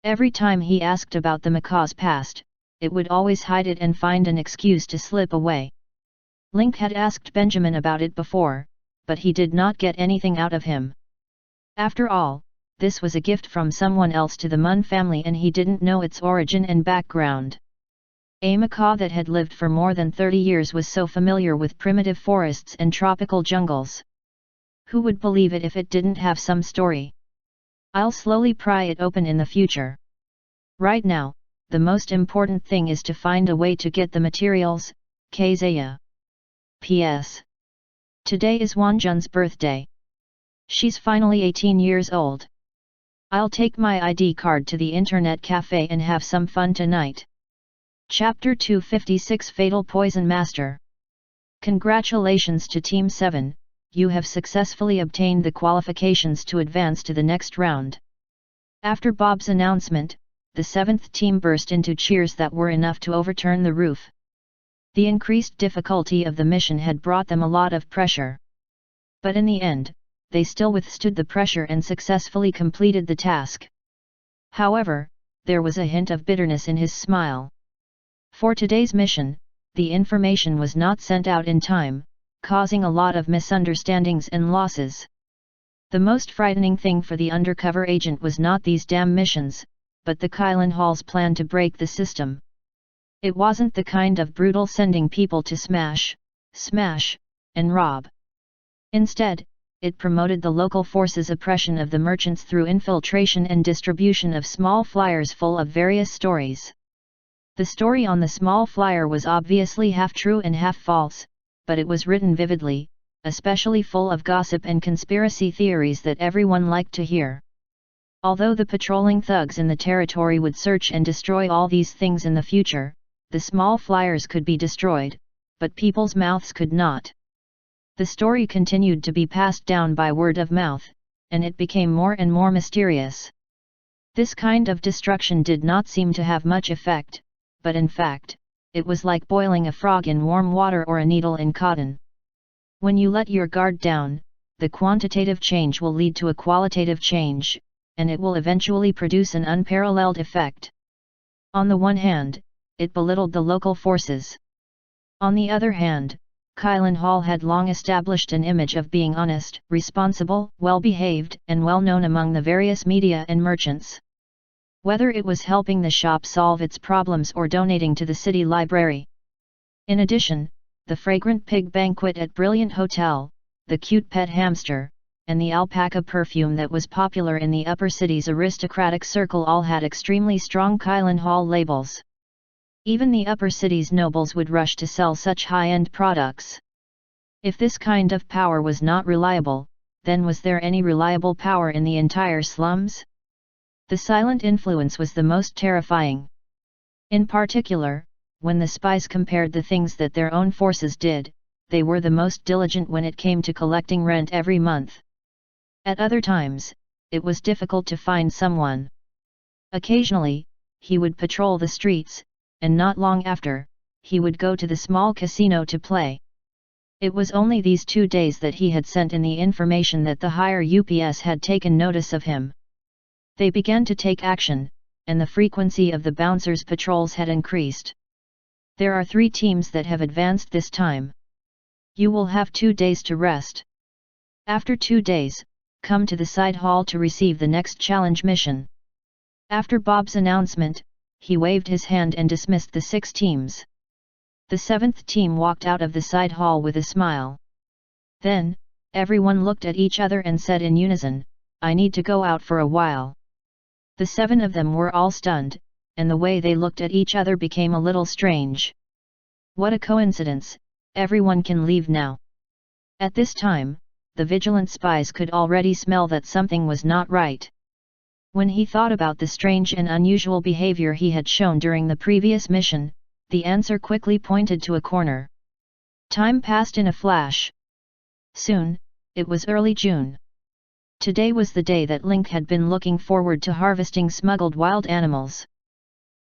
Every time he asked about the macaw's past, it would always hide it and find an excuse to slip away. Link had asked Benjamin about it before, but he did not get anything out of him. After all, this was a gift from someone else to the Mun family and he didn't know its origin and background. A macaw that had lived for more than 30 years was so familiar with primitive forests and tropical jungles. Who would believe it if it didn't have some story? I'll slowly pry it open in the future. Right now, the most important thing is to find a way to get the materials, Kezaya. P.S. Today is Wanjun's birthday. She's finally 18 years old. I'll take my ID card to the internet cafe and have some fun tonight. Chapter 256 Fatal Poison Master. Congratulations to Team 7, you have successfully obtained the qualifications to advance to the next round. After Bob's announcement, the 7th team burst into cheers that were enough to overturn the roof. The increased difficulty of the mission had brought them a lot of pressure. But in the end, they still withstood the pressure and successfully completed the task. However, there was a hint of bitterness in his smile. For today's mission, the information was not sent out in time, causing a lot of misunderstandings and losses. The most frightening thing for the undercover agent was not these damn missions, but the Kylan Hall's plan to break the system. It wasn't the kind of brutal sending people to smash, and rob. Instead, it promoted the local forces' oppression of the merchants through infiltration and distribution of small flyers full of various stories. The story on the small flyer was obviously half true and half false, but it was written vividly, especially full of gossip and conspiracy theories that everyone liked to hear. Although the patrolling thugs in the territory would search and destroy all these things in the future, the small flyers could be destroyed, but people's mouths could not. The story continued to be passed down by word of mouth, and it became more and more mysterious. This kind of destruction did not seem to have much effect, but in fact, it was like boiling a frog in warm water or a needle in cotton. When you let your guard down, the quantitative change will lead to a qualitative change, and it will eventually produce an unparalleled effect. On the one hand, it belittled the local forces. On the other hand, Kylan Hall had long established an image of being honest, responsible, well-behaved, and well-known among the various media and merchants. Whether it was helping the shop solve its problems or donating to the city library. In addition, the fragrant pig banquet at Brilliant Hotel, the cute pet hamster, and the alpaca perfume that was popular in the upper city's aristocratic circle all had extremely strong Kylan Hall labels. Even the upper city's nobles would rush to sell such high-end products. If this kind of power was not reliable, then was there any reliable power in the entire slums? The silent influence was the most terrifying. In particular, when the spies compared the things that their own forces did, they were the most diligent when it came to collecting rent every month. At other times, it was difficult to find someone. Occasionally, he would patrol the streets, and not long after, he would go to the small casino to play. It was only these 2 days that he had sent in the information that the higher UPS had taken notice of him. They began to take action, and the frequency of the bouncers' patrols had increased. There are 3 teams that have advanced this time. You will have 2 days to rest. After 2 days, come to the side hall to receive the next challenge mission. After Bob's announcement, he waved his hand and dismissed the 6 teams. The 7th team walked out of the side hall with a smile. Then, everyone looked at each other and said in unison, "I need to go out for a while." The 7 of them were all stunned, and the way they looked at each other became a little strange. What a coincidence, everyone can leave now. At this time, the vigilant spies could already smell that something was not right. When he thought about the strange and unusual behavior he had shown during the previous mission, the answer quickly pointed to a corner. Time passed in a flash. Soon, it was early June. Today was the day that Link had been looking forward to, harvesting smuggled wild animals.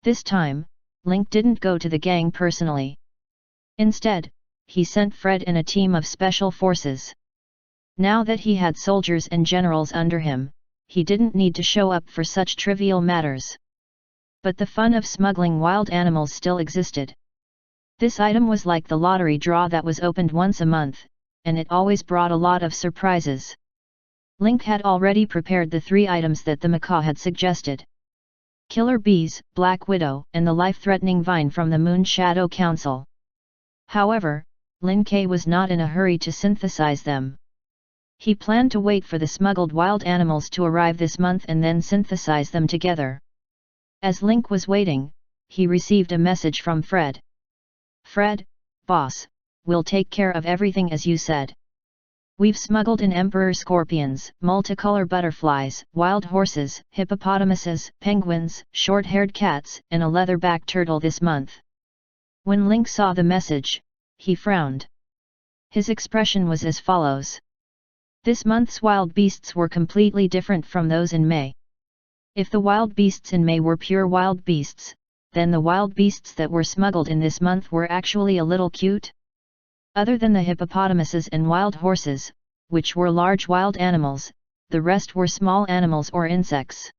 This time, Link didn't go to the gang personally. Instead, he sent Fred and a team of special forces. Now that he had soldiers and generals under him, he didn't need to show up for such trivial matters. But the fun of smuggling wild animals still existed. This item was like the lottery draw that was opened once a month, and it always brought a lot of surprises. Link had already prepared the 3 items that the macaw had suggested. Killer bees, Black Widow, and the life-threatening vine from the Moon Shadow Council. However, Lin Ke was not in a hurry to synthesize them. He planned to wait for the smuggled wild animals to arrive this month and then synthesize them together. As Link was waiting, he received a message from Fred. "Fred, boss, we'll take care of everything as you said. We've smuggled in emperor scorpions, multicolor butterflies, wild horses, hippopotamuses, penguins, short-haired cats, and a leatherback turtle this month." When Link saw the message, he frowned. His expression was as follows. This month's wild beasts were completely different from those in May. If the wild beasts in May were pure wild beasts, then the wild beasts that were smuggled in this month were actually a little cute. Other than the hippopotamuses and wild horses, which were large wild animals, the rest were small animals or insects.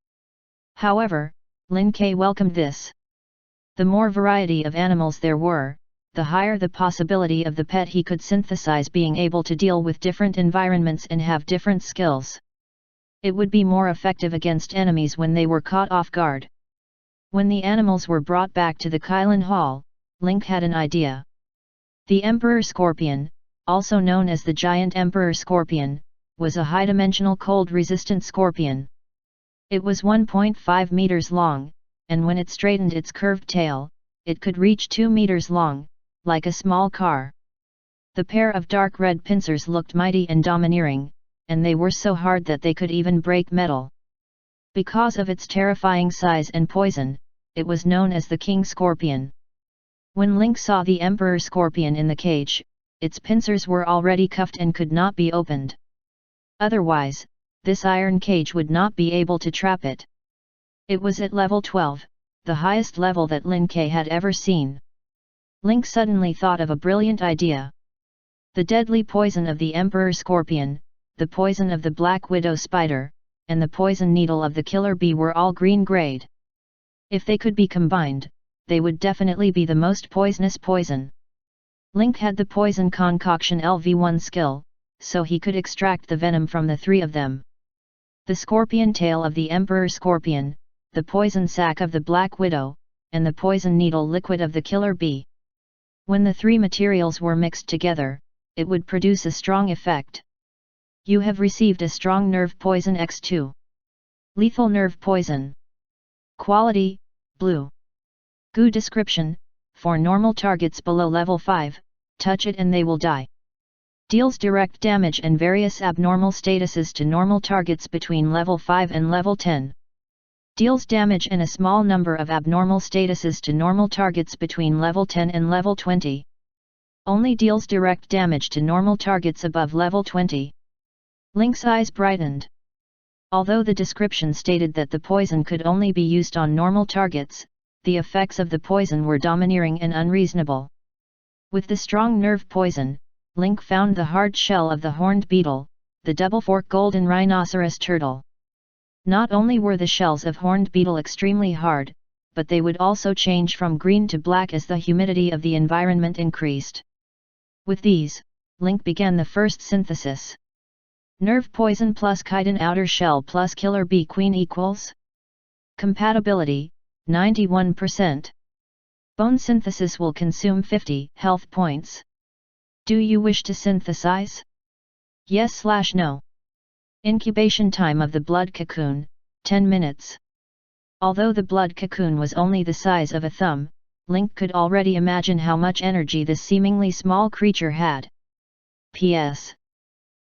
However, Lin Ke welcomed this. The more variety of animals there were, the higher the possibility of the pet he could synthesize being able to deal with different environments and have different skills. It would be more effective against enemies when they were caught off guard. When the animals were brought back to the Kylan Hall, Link had an idea. The Emperor Scorpion, also known as the Giant Emperor Scorpion, was a high-dimensional cold-resistant scorpion. It was 1.5 meters long, and when it straightened its curved tail, it could reach 2 meters long, like a small car. The pair of dark red pincers looked mighty and domineering, and they were so hard that they could even break metal. Because of its terrifying size and poison, it was known as the King Scorpion. When Link saw the Emperor Scorpion in the cage, its pincers were already cuffed and could not be opened. Otherwise, this iron cage would not be able to trap it. It was at level 12, the highest level that Lin Ke had ever seen. Link suddenly thought of a brilliant idea. The deadly poison of the Emperor Scorpion, the poison of the Black Widow Spider, and the poison needle of the Killer Bee were all green grade. If they could be combined, they would definitely be the most poisonous poison. Link had the poison concoction LV1 skill, so he could extract the venom from the 3 of them. The scorpion tail of the Emperor Scorpion, the poison sac of the Black Widow, and the poison needle liquid of the Killer Bee. When the 3 materials were mixed together, it would produce a strong effect. You have received a strong nerve poison X2. Lethal nerve poison. Quality, blue. Goo description, for normal targets below level 5, touch it and they will die. Deals direct damage and various abnormal statuses to normal targets between level 5 and level 10. Deals damage and a small number of abnormal statuses to normal targets between level 10 and level 20. Only deals direct damage to normal targets above level 20. Link's eyes brightened. Although the description stated that the poison could only be used on normal targets, the effects of the poison were domineering and unreasonable. With the strong nerve poison, Link found the hard shell of the horned beetle, the double-forked golden rhinoceros turtle. Not only were the shells of horned beetle extremely hard, but they would also change from green to black as the humidity of the environment increased. With these, Link began the first synthesis. Nerve poison plus chitin outer shell plus killer bee queen equals compatibility, 91%. Bone synthesis will consume 50 health points. Do you wish to synthesize? Yes/no. Incubation time of the blood cocoon, 10 minutes. Although the blood cocoon was only the size of a thumb, Link could already imagine how much energy this seemingly small creature had. P.S.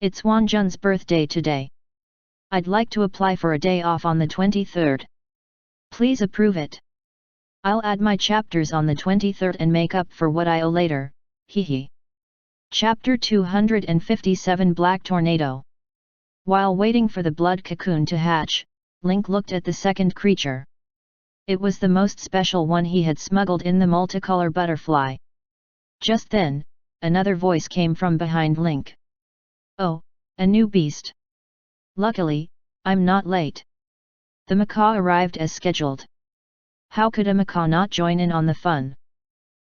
It's Wanjun's birthday today. I'd like to apply for a day off on the 23rd. Please approve it. I'll add my chapters on the 23rd and make up for what I owe later, hehe. Chapter 257 Black Tornado. While waiting for the blood cocoon to hatch, Link looked at the second creature. It was the most special one he had smuggled in, the multicolor butterfly. Just then, another voice came from behind Link. Oh, a new beast. Luckily, I'm not late. The macaw arrived as scheduled. How could a macaw not join in on the fun?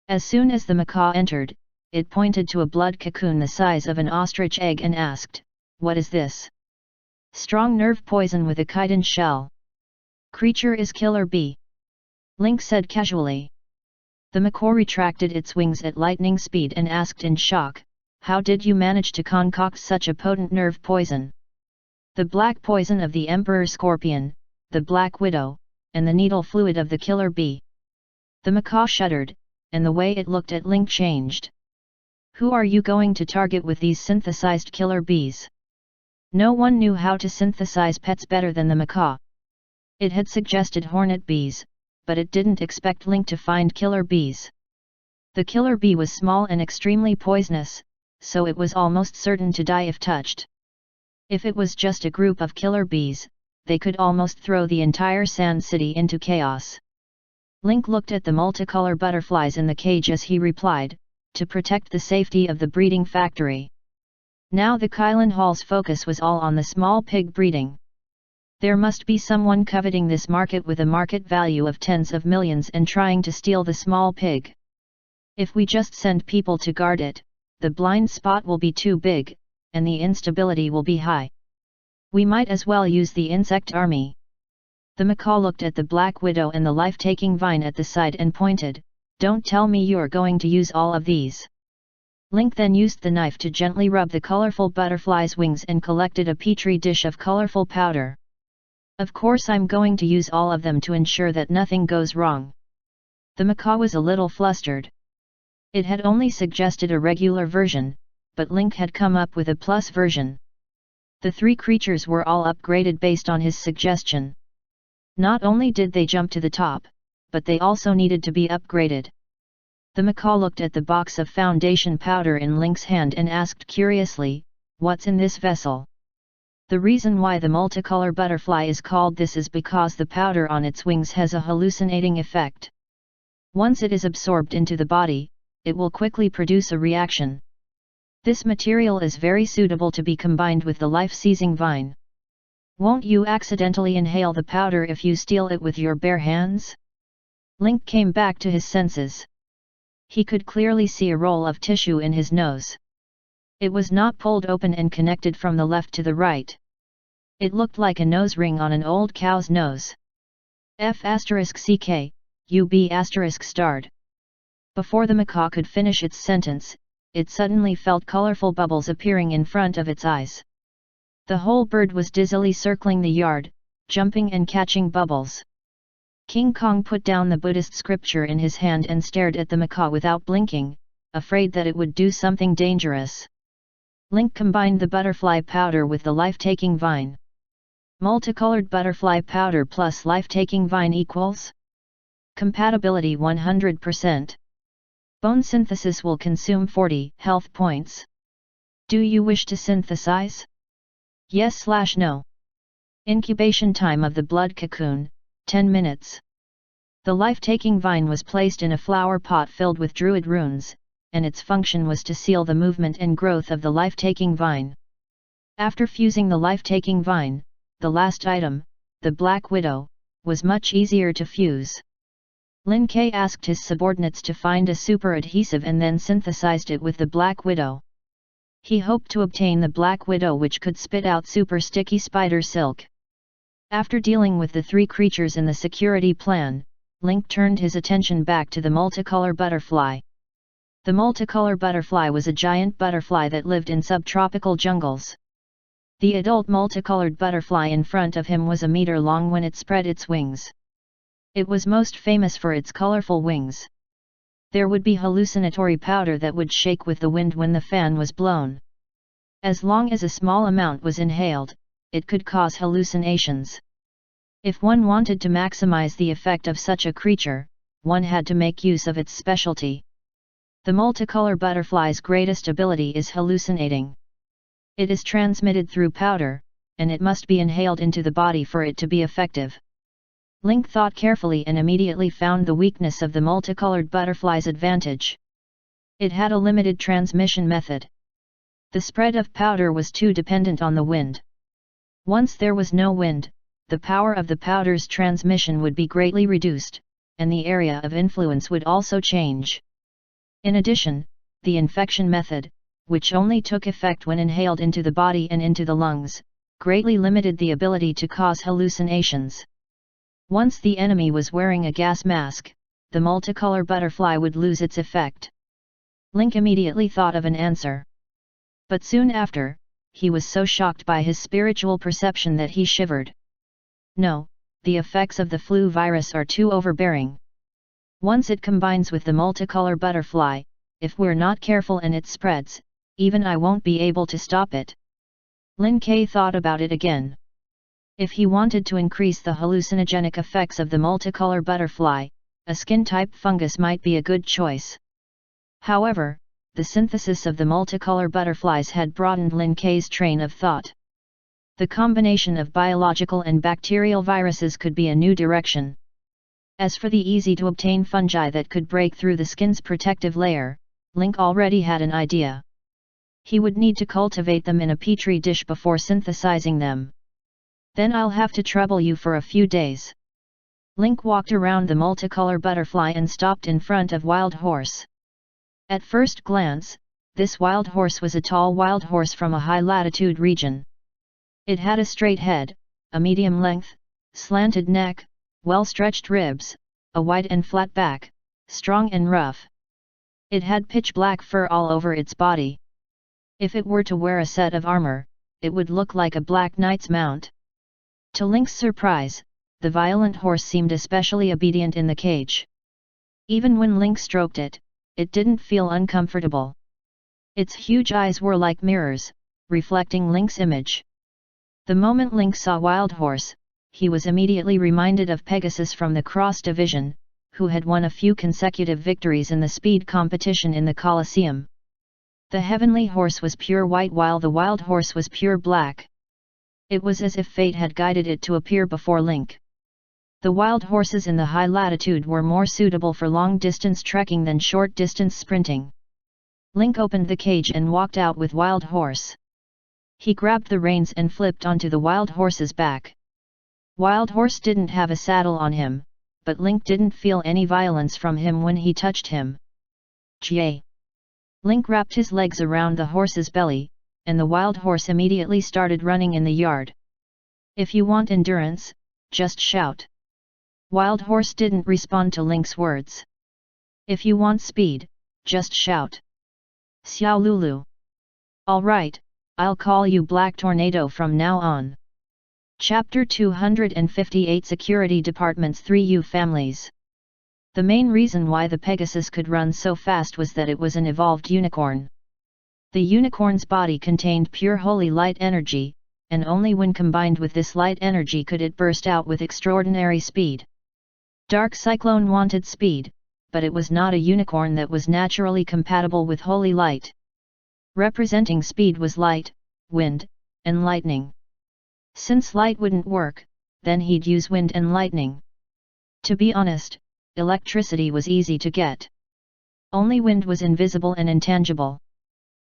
As soon as the macaw entered, it pointed to a blood cocoon the size of an ostrich egg and asked, "What is this?" "Strong nerve poison with a chitin shell. Creature is killer bee," Link said casually. The macaw retracted its wings at lightning speed and asked in shock, "How did you manage to concoct such a potent nerve poison?" "The black poison of the emperor scorpion, the black widow, and the needle fluid of the killer bee." The macaw shuddered, and the way it looked at Link changed. "Who are you going to target with these synthesized killer bees?" No one knew how to synthesize pets better than the macaw. It had suggested hornet bees, but it didn't expect Link to find killer bees. The killer bee was small and extremely poisonous, so it was almost certain to die if touched. If it was just a group of killer bees, they could almost throw the entire sand city into chaos. Link looked at the multicolor butterflies in the cage as he replied, "To protect the safety of the breeding factory." Now the Kylan Hall's focus was all on the small pig breeding. There must be someone coveting this market with a market value of tens of millions and trying to steal the small pig. If we just send people to guard it, the blind spot will be too big, and the instability will be high. We might as well use the insect army. The macaw looked at the black widow and the life-taking vine at the side and pointed, "Don't tell me you're going to use all of these." Link then used the knife to gently rub the colorful butterfly's wings and collected a petri dish of colorful powder. "Of course I'm going to use all of them to ensure that nothing goes wrong." The macaw was a little flustered. It had only suggested a regular version, but Link had come up with a plus version. The three creatures were all upgraded based on his suggestion. Not only did they jump to the top, but they also needed to be upgraded. The macaw looked at the box of foundation powder in Link's hand and asked curiously, "What's in this vessel?" The reason why the multicolor butterfly is called this is because the powder on its wings has a hallucinating effect. Once it is absorbed into the body, it will quickly produce a reaction. This material is very suitable to be combined with the life-seizing vine. Won't you accidentally inhale the powder if you steal it with your bare hands? Link came back to his senses. He could clearly see a roll of tissue in his nose. It was not pulled open and connected from the left to the right. It looked like a nose ring on an old cow's nose. F***ck, UB** starred. Before the macaw could finish its sentence, it suddenly felt colorful bubbles appearing in front of its eyes. The whole bird was dizzily circling the yard, jumping and catching bubbles. King Kong put down the Buddhist scripture in his hand and stared at the macaw without blinking, afraid that it would do something dangerous. Link combined the butterfly powder with the life-taking vine. Multicolored butterfly powder plus life-taking vine equals compatibility 100%. Bone synthesis will consume 40 health points. Do you wish to synthesize? Yes/no. Incubation time of the blood cocoon, 10 minutes. The life-taking vine was placed in a flower pot filled with druid runes, and its function was to seal the movement and growth of the life-taking vine. After fusing the life-taking vine, the last item, the Black Widow, was much easier to fuse. Lin Ke asked his subordinates to find a super adhesive and then synthesized it with the Black Widow. He hoped to obtain the Black Widow, which could spit out super sticky spider silk. After dealing with the three creatures in the security plan, Link turned his attention back to the multicolor butterfly. The multicolor butterfly was a giant butterfly that lived in subtropical jungles. The adult multicolored butterfly in front of him was a meter long when it spread its wings. It was most famous for its colorful wings. There would be hallucinatory powder that would shake with the wind when the fan was blown. As long as a small amount was inhaled, it could cause hallucinations. If one wanted to maximize the effect of such a creature, one had to make use of its specialty. The multicolor butterfly's greatest ability is hallucinating. It is transmitted through powder, and it must be inhaled into the body for it to be effective. Link thought carefully and immediately found the weakness of the multicolored butterfly's advantage. It had a limited transmission method. The spread of powder was too dependent on the wind. Once there was no wind, the power of the powder's transmission would be greatly reduced, and the area of influence would also change. In addition, the infection method, which only took effect when inhaled into the body and into the lungs, greatly limited the ability to cause hallucinations. Once the enemy was wearing a gas mask, the multicolor butterfly would lose its effect. Link immediately thought of an answer. But soon after, he was so shocked by his spiritual perception that he shivered. No, the effects of the flu virus are too overbearing. Once it combines with the multicolor butterfly, if we're not careful and it spreads, even I won't be able to stop it. Lin Ke thought about it again. If he wanted to increase the hallucinogenic effects of the multicolor butterfly, a skin-type fungus might be a good choice. However, the synthesis of the multicolor butterflies had broadened Lin Ke's train of thought. The combination of biological and bacterial viruses could be a new direction. As for the easy-to-obtain fungi that could break through the skin's protective layer, Link already had an idea. He would need to cultivate them in a petri dish before synthesizing them. Then I'll have to trouble you for a few days. Link walked around the multicolor butterfly and stopped in front of Wild Horse. At first glance, this wild horse was a tall wild horse from a high-latitude region. It had a straight head, a medium length, slanted neck, well-stretched ribs, a wide and flat back, strong and rough. It had pitch-black fur all over its body. If it were to wear a set of armor, it would look like a black knight's mount. To Link's surprise, the violent horse seemed especially obedient in the cage. Even when Link stroked it, it didn't feel uncomfortable. Its huge eyes were like mirrors, reflecting Link's image. The moment Link saw Wild Horse, he was immediately reminded of Pegasus from the Cross Division, who had won a few consecutive victories in the speed competition in the Colosseum. The heavenly horse was pure white while the wild horse was pure black. It was as if fate had guided it to appear before Link. The wild horses in the high latitude were more suitable for long-distance trekking than short-distance sprinting. Link opened the cage and walked out with Wild Horse. He grabbed the reins and flipped onto the wild horse's back. Wild Horse didn't have a saddle on him, but Link didn't feel any violence from him when he touched him. Jay! Link wrapped his legs around the horse's belly, and the wild horse immediately started running in the yard. If you want endurance, just shout. Wild Horse didn't respond to Link's words. If you want speed, just shout. Xiao Lulu. Alright, I'll call you Black Tornado from now on. Chapter 258 Security Department's 3U Families. The main reason why the Pegasus could run so fast was that it was an evolved unicorn. The unicorn's body contained pure holy light energy, and only when combined with this light energy could it burst out with extraordinary speed. Dark Cyclone wanted speed, but it was not a unicorn that was naturally compatible with holy light. Representing speed was light, wind, and lightning. Since light wouldn't work, then he'd use wind and lightning. To be honest, electricity was easy to get. Only wind was invisible and intangible.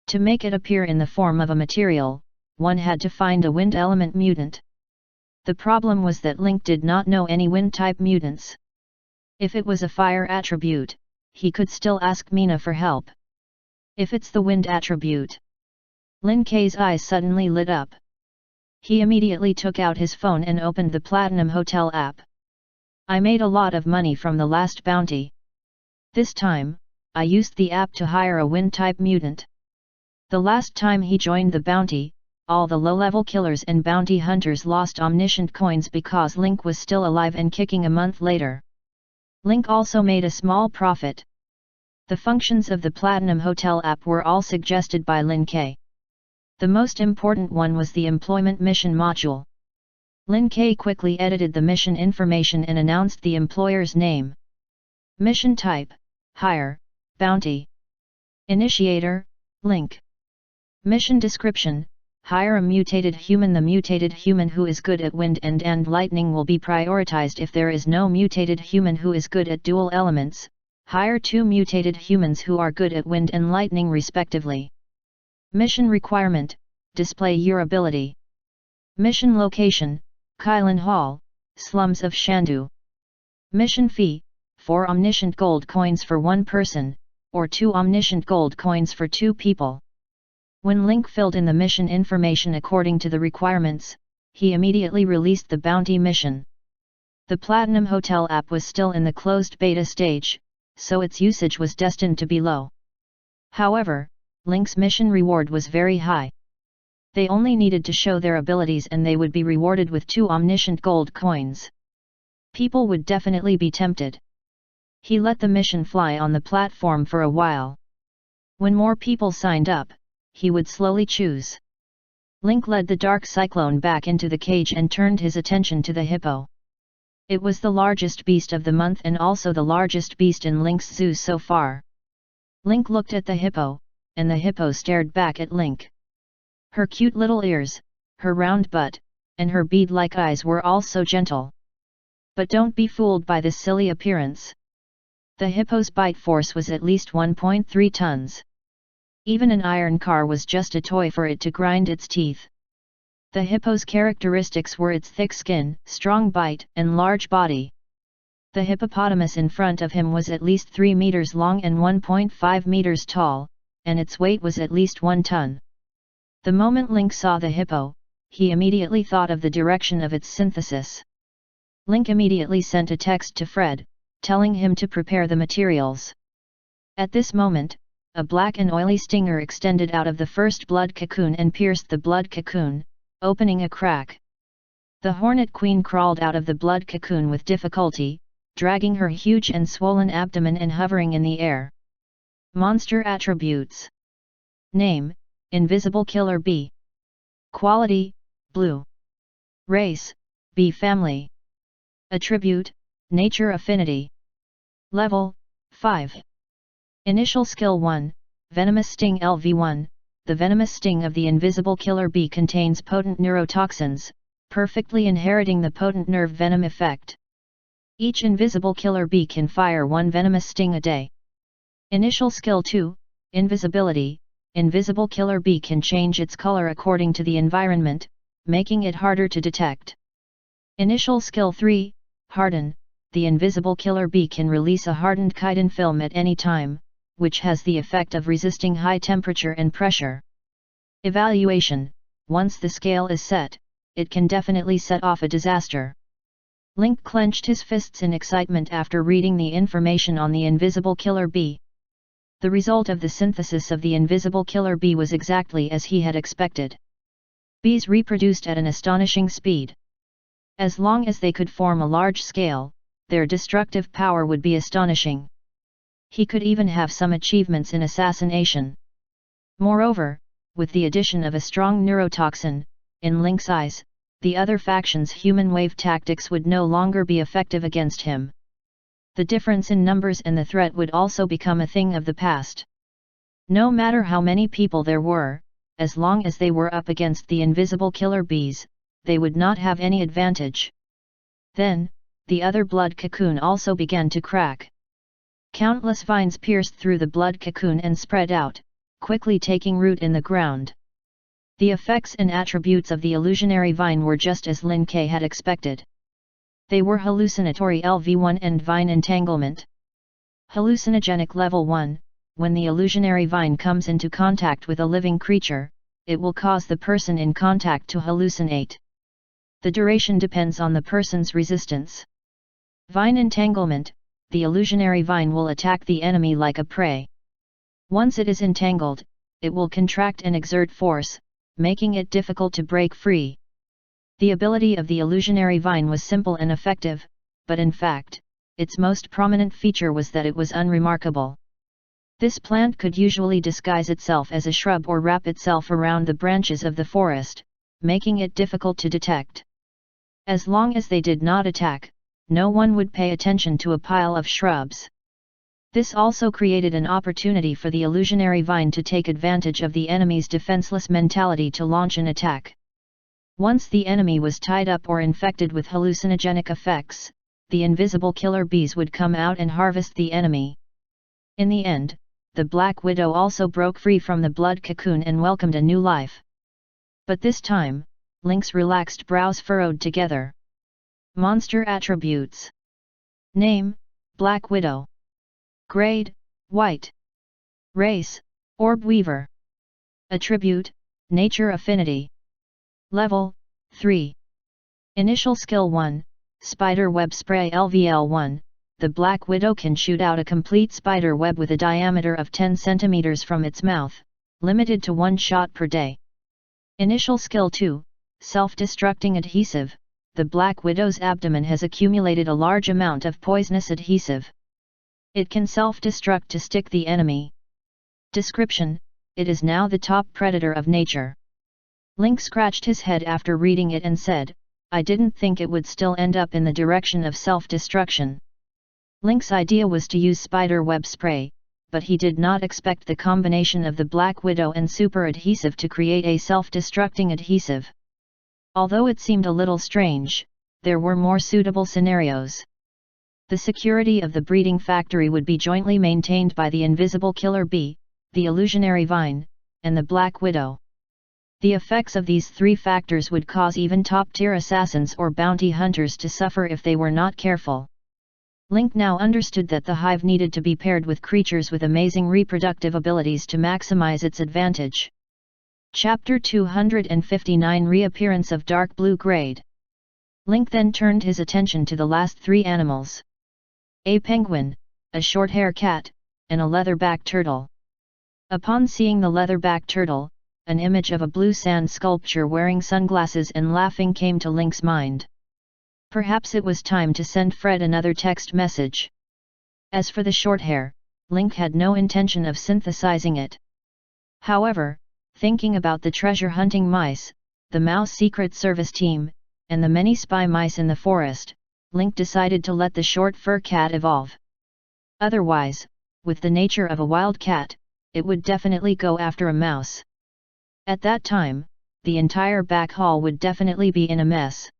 To make it appear in the form of a material, one had to find a wind element mutant. The problem was that Link did not know any wind-type mutants. If it was a fire attribute, he could still ask Mina for help. If it's the wind attribute... Lin Kei's eyes suddenly lit up. He immediately took out his phone and opened the Platinum Hotel app. I made a lot of money from the last bounty. This time, I used the app to hire a wind-type mutant. The last time he joined the bounty, all the low-level killers and bounty hunters lost omniscient coins because Link was still alive and kicking a month later. Link also made a small profit. The functions of the Platinum Hotel app were all suggested by Lin Kei. The most important one was the employment mission module. Lin Kei quickly edited the mission information and announced the employer's name. Mission type: Hire, Bounty. Initiator: Link. Mission description: Hire a mutated human. The mutated human who is good at wind and lightning will be prioritized if there is no mutated human who is good at dual elements. Hire 2 mutated humans who are good at wind and lightning respectively. Mission requirement: display your ability. Mission location: Kylin Hall, slums of Shandu. Mission fee: 4 omniscient gold coins for 1 person, or 2 omniscient gold coins for 2 people. When Link filled in the mission information according to the requirements, he immediately released the bounty mission. The Platinum Hotel app was still in the closed beta stage, so its usage was destined to be low. However, Link's mission reward was very high. They only needed to show their abilities and they would be rewarded with 2 omniscient gold coins. People would definitely be tempted. He let the mission fly on the platform for a while. When more people signed up, he would slowly choose. Link led the Dark Cyclone back into the cage and turned his attention to the hippo. It was the largest beast of the month and also the largest beast in Link's zoo so far. Link looked at the hippo, and the hippo stared back at Link. Her cute little ears, her round butt, and her bead-like eyes were all so gentle. But don't be fooled by this silly appearance. The hippo's bite force was at least 1.3 tons. Even an iron car was just a toy for it to grind its teeth. The hippo's characteristics were its thick skin, strong bite, and large body. The hippopotamus in front of him was at least 3 meters long and 1.5 meters tall, and its weight was at least 1 ton. The moment Link saw the hippo, he immediately thought of the direction of its synthesis. Link immediately sent a text to Fred, telling him to prepare the materials. At this moment, a black and oily stinger extended out of the first blood cocoon and pierced the blood cocoon, opening a crack. The Hornet Queen crawled out of the blood cocoon with difficulty, dragging her huge and swollen abdomen and hovering in the air. Monster attributes. Name: Invisible Killer Bee. Quality: Blue. Race: Bee family. Attribute: Nature affinity. Level: 5. Initial Skill 1, Venomous Sting LV1. The venomous sting of the invisible killer bee contains potent neurotoxins, perfectly inheriting the potent nerve venom effect. Each invisible killer bee can fire 1 venomous sting a day. Initial Skill 2, Invisibility. Invisible killer bee can change its color according to the environment, making it harder to detect. Initial Skill 3, Harden. The invisible killer bee can release a hardened chitin film at any time, which has the effect of resisting high temperature and pressure. Evaluation: once the scale is set, it can definitely set off a disaster. Link clenched his fists in excitement after reading the information on the invisible killer bee. The result of the synthesis of the invisible killer bee was exactly as he had expected. Bees reproduced at an astonishing speed. As long as they could form a large scale, their destructive power would be astonishing. He could even have some achievements in assassination. Moreover, with the addition of a strong neurotoxin, in Link's eyes, the other faction's human wave tactics would no longer be effective against him. The difference in numbers and the threat would also become a thing of the past. No matter how many people there were, as long as they were up against the invisible killer bees, they would not have any advantage. Then, the other blood cocoon also began to crack. Countless vines pierced through the blood cocoon and spread out, quickly taking root in the ground. The effects and attributes of the illusionary vine were just as Lin Ke had expected. They were hallucinatory LV1 and vine entanglement. Hallucinogenic level 1, when the illusionary vine comes into contact with a living creature, it will cause the person in contact to hallucinate. The duration depends on the person's resistance. Vine entanglement, the illusionary vine will attack the enemy like a prey. Once it is entangled, it will contract and exert force, making it difficult to break free. The ability of the illusionary vine was simple and effective, but in fact, its most prominent feature was that it was unremarkable. This plant could usually disguise itself as a shrub or wrap itself around the branches of the forest, making it difficult to detect. As long as they did not attack, no one would pay attention to a pile of shrubs. This also created an opportunity for the illusionary vine to take advantage of the enemy's defenseless mentality to launch an attack. Once the enemy was tied up or infected with hallucinogenic effects, the invisible killer bees would come out and harvest the enemy. In the end, the Black Widow also broke free from the blood cocoon and welcomed a new life. But this time, Link's relaxed brows furrowed together. Monster attributes. Name, Black Widow. Grade, White. Race, Orb Weaver. Attribute, Nature Affinity. Level, 3. Initial Skill 1, Spider Web Spray LVL1, the Black Widow can shoot out a complete spider web with a diameter of 10 cm from its mouth, limited to 1 shot per day. Initial Skill 2, Self-Destructing Adhesive, the Black Widow's abdomen has accumulated a large amount of poisonous adhesive. It can self-destruct to stick the enemy. Description: it is now the top predator of nature. Link scratched his head after reading it and said, I didn't think it would still end up in the direction of self-destruction. Link's idea was to use spider web spray, but he did not expect the combination of the Black Widow and super adhesive to create a self-destructing adhesive. Although it seemed a little strange, there were more suitable scenarios. The security of the breeding factory would be jointly maintained by the invisible killer bee, the illusionary vine, and the Black Widow. The effects of these three factors would cause even top-tier assassins or bounty hunters to suffer if they were not careful. Link now understood that the hive needed to be paired with creatures with amazing reproductive abilities to maximize its advantage. Chapter 259 Reappearance of Dark Blue Grade. Link then turned his attention to the last three animals. A penguin, a short-haired cat, and a leatherback turtle. Upon seeing the leatherback turtle, an image of a blue sand sculpture wearing sunglasses and laughing came to Link's mind. Perhaps it was time to send Fred another text message. As for the short hair, Link had no intention of synthesizing it. However, thinking about the treasure-hunting mice, the Mouse Secret Service team, and the many spy mice in the forest, Link decided to let the short fur cat evolve. Otherwise, with the nature of a wild cat, it would definitely go after a mouse. At that time, the entire back hall would definitely be in a mess.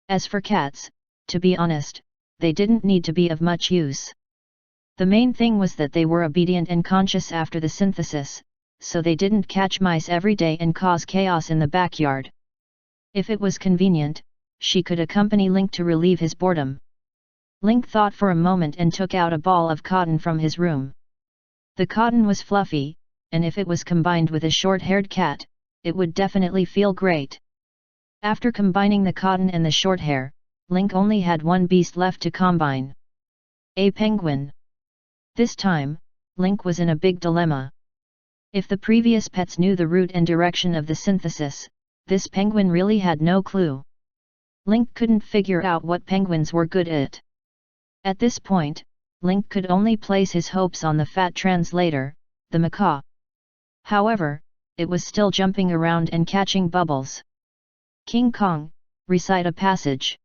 As for cats, to be honest, they didn't need to be of much use. The main thing was that they were obedient and conscious after the synthesis, so they didn't catch mice every day and cause chaos in the backyard. If it was convenient, she could accompany Link to relieve his boredom. Link thought for a moment and took out a ball of cotton from his room. The cotton was fluffy, and if it was combined with a short-haired cat, it would definitely feel great. After combining the cotton and the short hair, Link only had one beast left to combine. A penguin. This time, Link was in a big dilemma. If the previous pets knew the route and direction of the synthesis, this penguin really had no clue. Link couldn't figure out what penguins were good at. At this point, Link could only place his hopes on the fat translator, the macaw. However, it was still jumping around and catching bubbles. King Kong, recite a passage.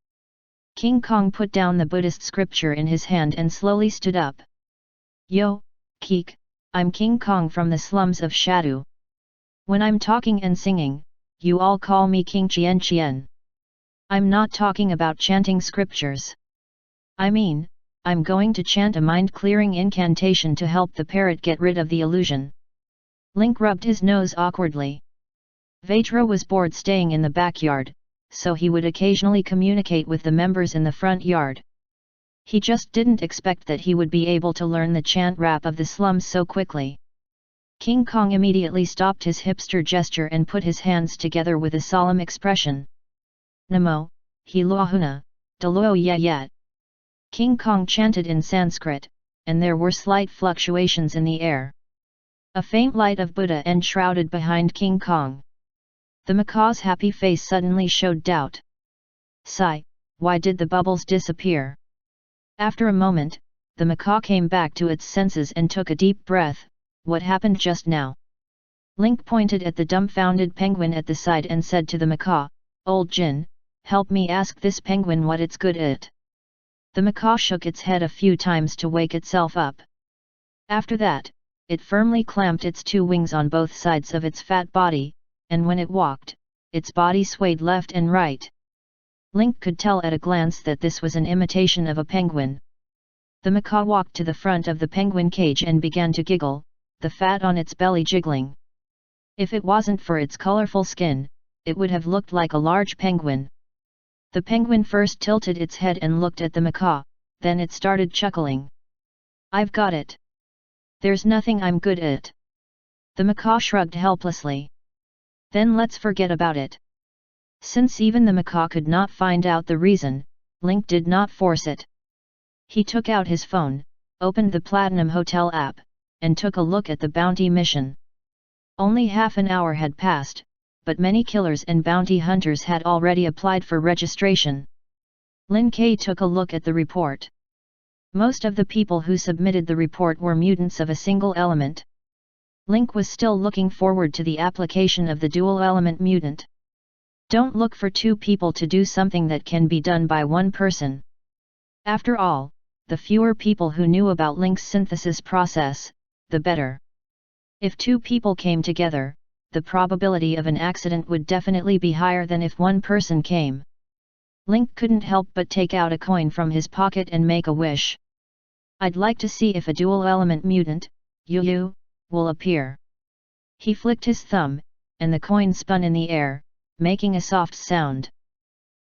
King Kong put down the Buddhist scripture in his hand and slowly stood up. Yo, Keek, I'm King Kong from the slums of Shadu. When I'm talking and singing, you all call me King Chien Chien. I'm not talking about chanting scriptures. I mean, I'm going to chant a mind-clearing incantation to help the parrot get rid of the illusion. Link rubbed his nose awkwardly. Vajra was bored staying in the backyard, so he would occasionally communicate with the members in the front yard. He just didn't expect that he would be able to learn the chant rap of the slums so quickly. King Kong immediately stopped his hipster gesture and put his hands together with a solemn expression. Namo, he lohuna, dalo yat. King Kong chanted in Sanskrit, and there were slight fluctuations in the air. A faint light of Buddha enshrouded behind King Kong. The macaw's happy face suddenly showed doubt. Sigh, why did the bubbles disappear? After a moment, the macaw came back to its senses and took a deep breath. What happened just now? Link pointed at the dumbfounded penguin at the side and said to the macaw, Old Jin, help me ask this penguin what it's good at. The macaw shook its head a few times to wake itself up. After that, it firmly clamped its two wings on both sides of its fat body, and when it walked, its body swayed left and right. Link could tell at a glance that this was an imitation of a penguin. The macaw walked to the front of the penguin cage and began to giggle, the fat on its belly jiggling. If it wasn't for its colorful skin, it would have looked like a large penguin. The penguin first tilted its head and looked at the macaw, then it started chuckling. I've got it. There's nothing I'm good at. The macaw shrugged helplessly. Then let's forget about it. Since even the macaw could not find out the reason, Link did not force it. He took out his phone, opened the Platinum Hotel app, and took a look at the bounty mission. Only half an hour had passed, but many killers and bounty hunters had already applied for registration. Lin K took a look at the report. Most of the people who submitted the report were mutants of a single element. Link was still looking forward to the application of the dual-element mutant. Don't look for two people to do something that can be done by one person. After all, the fewer people who knew about Link's synthesis process, the better. If two people came together, the probability of an accident would definitely be higher than if one person came. Link couldn't help but take out a coin from his pocket and make a wish. I'd like to see if a dual-element mutant, Yu, will appear. He flicked his thumb, and the coin spun in the air, making a soft sound.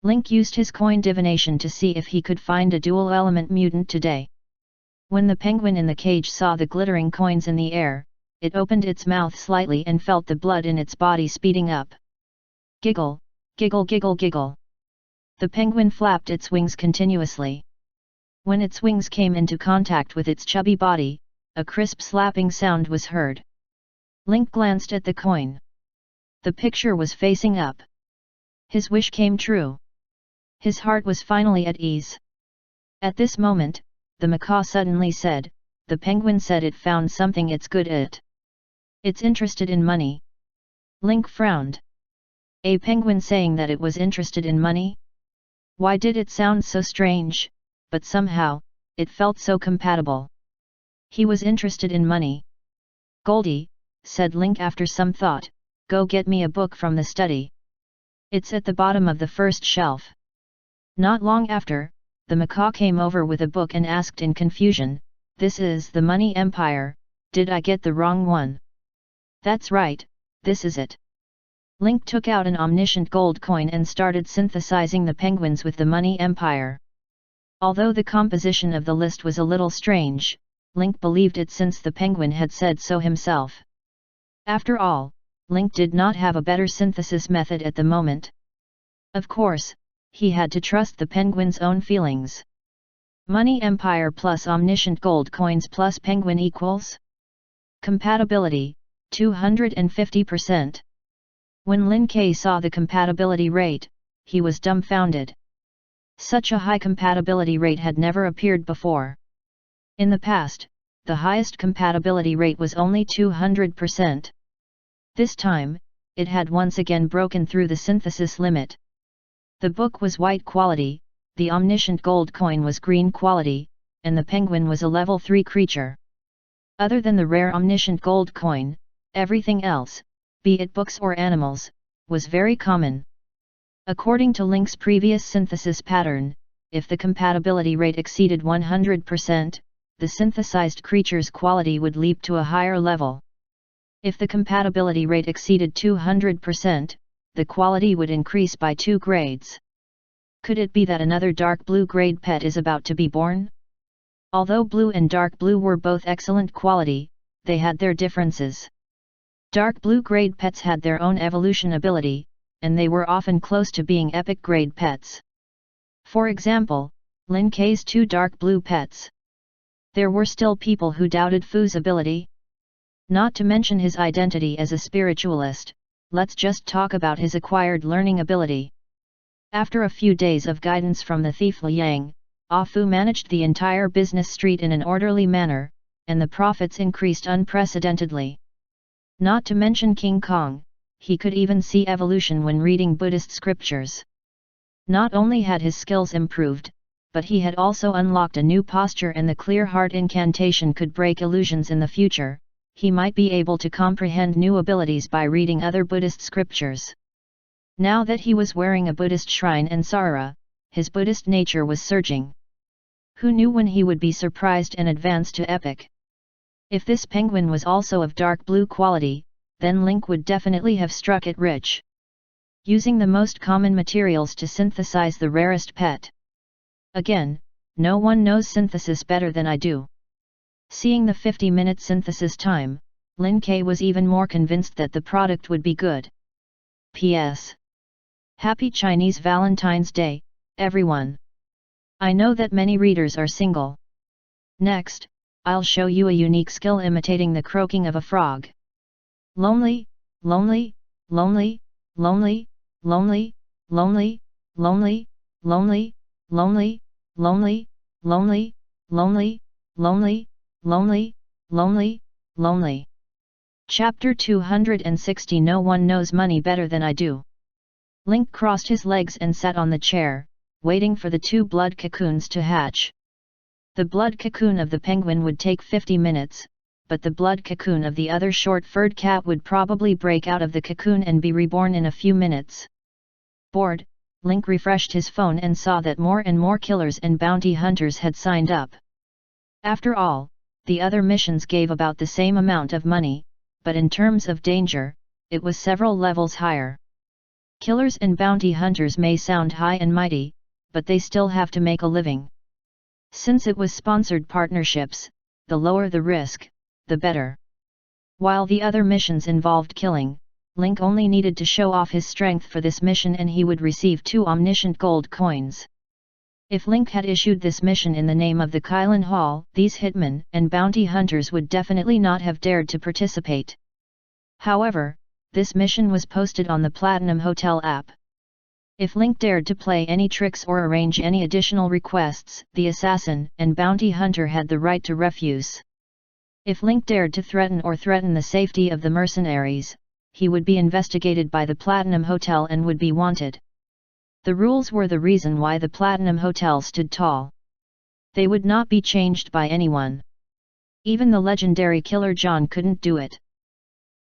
Link used his coin divination to see if he could find a dual-element mutant today. When the penguin in the cage saw the glittering coins in the air, it opened its mouth slightly and felt the blood in its body speeding up. Giggle, giggle giggle giggle. The penguin flapped its wings continuously. When its wings came into contact with its chubby body, a crisp slapping sound was heard. Link glanced at the coin. The picture was facing up. His wish came true. His heart was finally at ease. At this moment, the macaw suddenly said, the penguin said it found something it's good at. It's interested in money. Link frowned. A penguin saying that it was interested in money? Why did it sound so strange, but somehow, it felt so compatible. He was interested in money. Goldie, said Link after some thought, go get me a book from the study. It's at the bottom of the first shelf. Not long after, the macaw came over with a book and asked in confusion, this is the Money Empire, did I get the wrong one? That's right, this is it. Link took out an omniscient gold coin and started synthesizing the penguins with the Money Empire. Although the composition of the list was a little strange, Link believed it since the penguin had said so himself. After all, Link did not have a better synthesis method at the moment. Of course, he had to trust the penguin's own feelings. Money Empire plus omniscient gold coins plus penguin equals? Compatibility, 250%. When Lin K saw the compatibility rate, he was dumbfounded. Such a high compatibility rate had never appeared before. In the past, the highest compatibility rate was only 200%. This time, it had once again broken through the synthesis limit. The book was white quality, the omniscient gold coin was green quality, and the penguin was a level 3 creature. Other than the rare omniscient gold coin, everything else, be it books or animals, was very common. According to Link's previous synthesis pattern, if the compatibility rate exceeded 100%, the synthesized creature's quality would leap to a higher level. If the compatibility rate exceeded 200%, the quality would increase by 2 grades. Could it be that another dark blue grade pet is about to be born? Although blue and dark blue were both excellent quality, they had their differences. Dark blue grade pets had their own evolution ability, and they were often close to being epic grade pets. For example, Lin Kei's 2 dark blue pets. There were still people who doubted Fu's ability. Not to mention his identity as a spiritualist, let's just talk about his acquired learning ability. After a few days of guidance from the thief Liang, Fu managed the entire business street in an orderly manner, and the profits increased unprecedentedly. Not to mention King Kong, he could even see evolution when reading Buddhist scriptures. Not only had his skills improved, but he had also unlocked a new posture, and the clear heart incantation could break illusions in the future. He might be able to comprehend new abilities by reading other Buddhist scriptures. Now that he was wearing a Buddhist shrine and sara, his Buddhist nature was surging. Who knew when he would be surprised and advance to epic? If this penguin was also of dark blue quality, then Link would definitely have struck it rich. Using the most common materials to synthesize the rarest pet. Again, no one knows synthesis better than I do. Seeing the 50-minute synthesis time, Lin Kei was even more convinced that the product would be good. P.S. Happy Chinese Valentine's Day, everyone! I know that many readers are single. Next, I'll show you a unique skill imitating the croaking of a frog. Lonely, lonely, lonely, lonely, lonely, lonely, lonely, lonely, lonely, lonely, lonely, lonely, lonely, lonely, lonely, lonely. Chapter 260. No one knows money better than I do. Link crossed his legs and sat on the chair, waiting for the 2 blood cocoons to hatch. The blood cocoon of the penguin would take 50 minutes, but the blood cocoon of the other short-furred cat would probably break out of the cocoon and be reborn in a few minutes. Bored, Link refreshed his phone and saw that more and more killers and bounty hunters had signed up. After all, the other missions gave about the same amount of money, but in terms of danger, it was several levels higher. Killers and bounty hunters may sound high and mighty, but they still have to make a living. Since it was sponsored partnerships, the lower the risk, the better. While the other missions involved killing, Link only needed to show off his strength for this mission and he would receive 2 omniscient gold coins. If Link had issued this mission in the name of the Kylin Hall, these hitmen and bounty hunters would definitely not have dared to participate. However, this mission was posted on the Platinum Hotel app. If Link dared to play any tricks or arrange any additional requests, the assassin and bounty hunter had the right to refuse. If Link dared to threaten the safety of the mercenaries, he would be investigated by the Platinum Hotel and would be wanted. The rules were the reason why the Platinum Hotel stood tall. They would not be changed by anyone. Even the legendary killer John couldn't do it.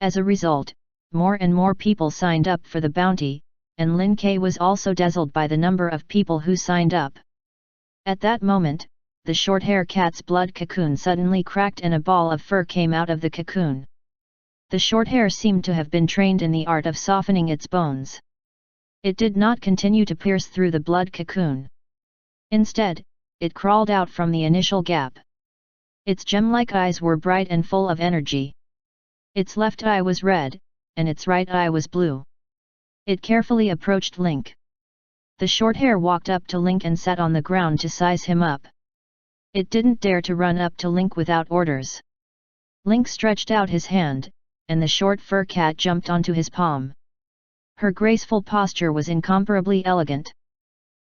As a result, more and more people signed up for the bounty, and Lin Kei was also dazzled by the number of people who signed up. At that moment, the short-hair cat's blood cocoon suddenly cracked and a ball of fur came out of the cocoon. The short hair seemed to have been trained in the art of softening its bones. It did not continue to pierce through the blood cocoon. Instead, it crawled out from the initial gap. Its gem-like eyes were bright and full of energy. Its left eye was red, and its right eye was blue. It carefully approached Link. The short hair walked up to Link and sat on the ground to size him up. It didn't dare to run up to Link without orders. Link stretched out his hand, and the short fur cat jumped onto his palm. Her graceful posture was incomparably elegant.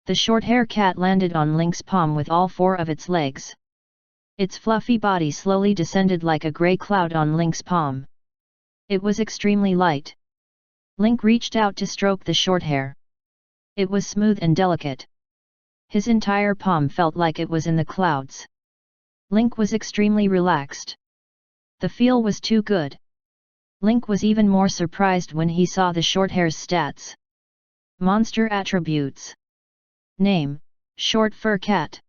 The short-hair cat landed on Link's palm with all 4 of its legs. Its fluffy body slowly descended like a grey cloud on Link's palm. It was extremely light. Link reached out to stroke the short hair. It was smooth and delicate. His entire palm felt like it was in the clouds. Link was extremely relaxed. The feel was too good. Link was even more surprised when he saw the short hair's stats. Monster attributes. Name, Short fur cat.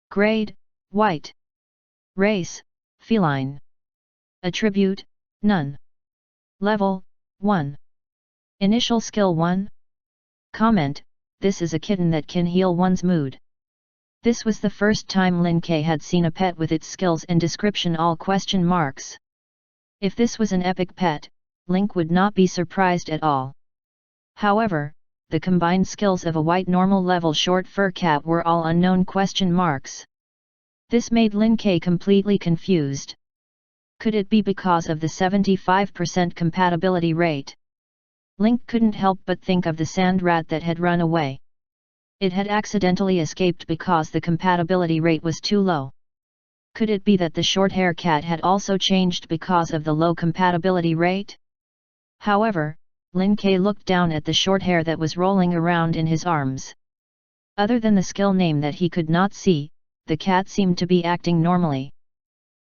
Grade, white. Race, feline. Attribute, none. Level, 1. Initial skill 1. Comment, this is a kitten that can heal one's mood. This was the first time Lin Ke had seen a pet with its skills and description all question marks. If this was an epic pet, Link would not be surprised at all. However, the combined skills of a white normal level short fur cat were all unknown question marks. This made Lin Ke completely confused. Could it be because of the 75% compatibility rate? Link couldn't help but think of the sand rat that had run away. It had accidentally escaped because the compatibility rate was too low. Could it be that the short-hair cat had also changed because of the low compatibility rate? However, Lin Ke looked down at the short hair that was rolling around in his arms. Other than the skill name that he could not see, the cat seemed to be acting normally.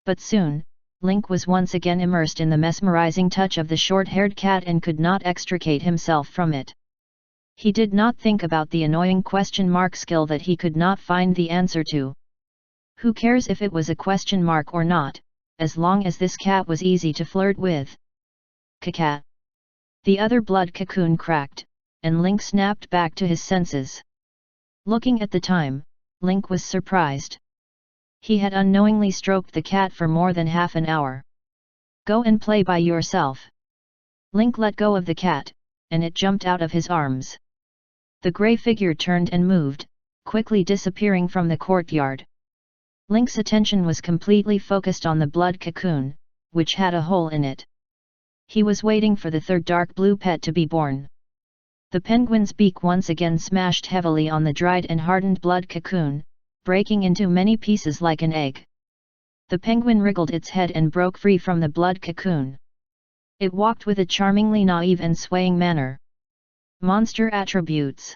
But soon, Link was once again immersed in the mesmerizing touch of the short-haired cat and could not extricate himself from it. He did not think about the annoying question mark skill that he could not find the answer to. Who cares if it was a question mark or not, as long as this cat was easy to flirt with? Cat. The other blood cocoon cracked, and Link snapped back to his senses. Looking at the time, Link was surprised. He had unknowingly stroked the cat for more than half an hour. Go and play by yourself. Link let go of the cat, and it jumped out of his arms. The grey figure turned and moved, quickly disappearing from the courtyard. Link's attention was completely focused on the blood cocoon, which had a hole in it. He was waiting for the third dark blue pet to be born. The penguin's beak once again smashed heavily on the dried and hardened blood cocoon, breaking into many pieces like an egg. The penguin wriggled its head and broke free from the blood cocoon. It walked with a charmingly naive and swaying manner. Monster attributes.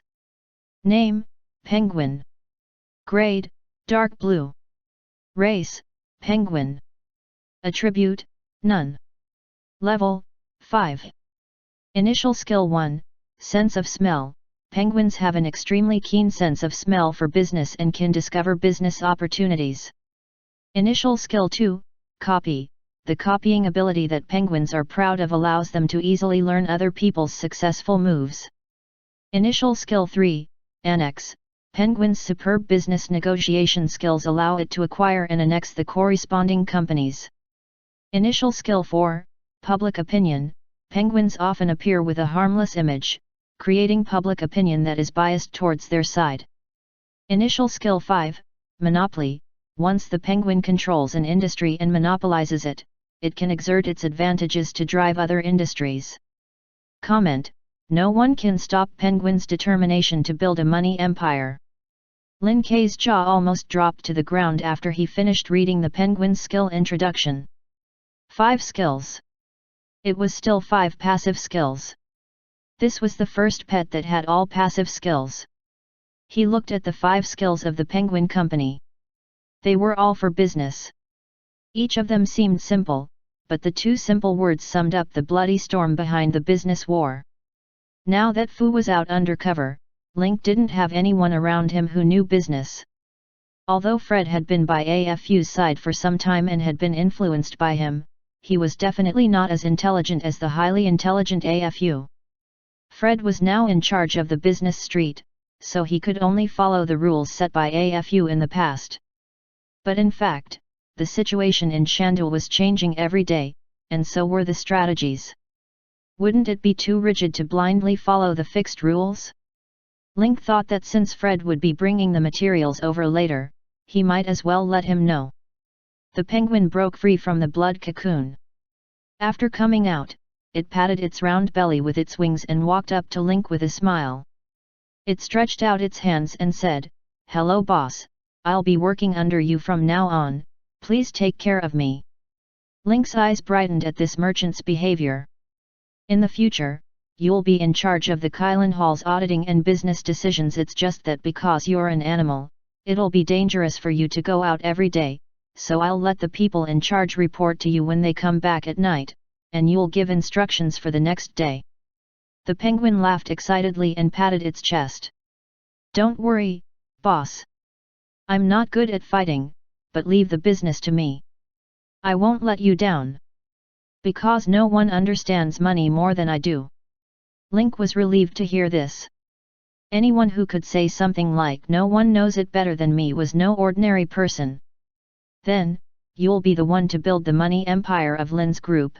Name, Penguin. Grade, Dark Blue. Race, Penguin. Attribute, None. Level, 5. Initial skill 1, Sense of Smell. Penguins have an extremely keen sense of smell for business and can discover business opportunities. Initial skill 2, Copy. The copying ability that penguins are proud of allows them to easily learn other people's successful moves. Initial skill 3, Annex. Penguin's superb business negotiation skills allow it to acquire and annex the corresponding companies. Initial skill 4, Public Opinion. Penguins often appear with a harmless image, creating public opinion that is biased towards their side. Initial skill 5, Monopoly. Once the penguin controls an industry and monopolizes it, it can exert its advantages to drive other industries. Comment: no one can stop Penguin's determination to build a money empire. Lin Ke's jaw almost dropped to the ground after he finished reading the Penguin's skill introduction. 5 skills. It was still 5 passive skills. This was the first pet that had all passive skills. He looked at the 5 skills of the Penguin Company. They were all for business. Each of them seemed simple, but the 2 simple words summed up the bloody storm behind the business war. Now that Fu was out undercover, Link didn't have anyone around him who knew business. Although Fred had been by AFU's side for some time and had been influenced by him, he was definitely not as intelligent as the highly intelligent AFU. Fred was now in charge of the business street, so he could only follow the rules set by AFU in the past. But in fact, the situation in Shandu was changing every day, and so were the strategies. Wouldn't it be too rigid to blindly follow the fixed rules? Link thought that since Fred would be bringing the materials over later, he might as well let him know. The penguin broke free from the blood cocoon. After coming out, it patted its round belly with its wings and walked up to Link with a smile. It stretched out its hands and said, "Hello boss, I'll be working under you from now on, please take care of me." Link's eyes brightened at this merchant's behavior. In the future, you'll be in charge of the Kylan Hall's auditing and business decisions. It's just that because you're an animal, it'll be dangerous for you to go out every day, so I'll let the people in charge report to you when they come back at night, and you'll give instructions for the next day. The penguin laughed excitedly and patted its chest. "Don't worry, Boss. I'm not good at fighting, but leave the business to me. I won't let you down. Because no one understands money more than I do. Link was relieved to hear this. Anyone who could say something like no one knows it better than me was no ordinary person. Then, you'll be the one to build the money empire of Lin's group.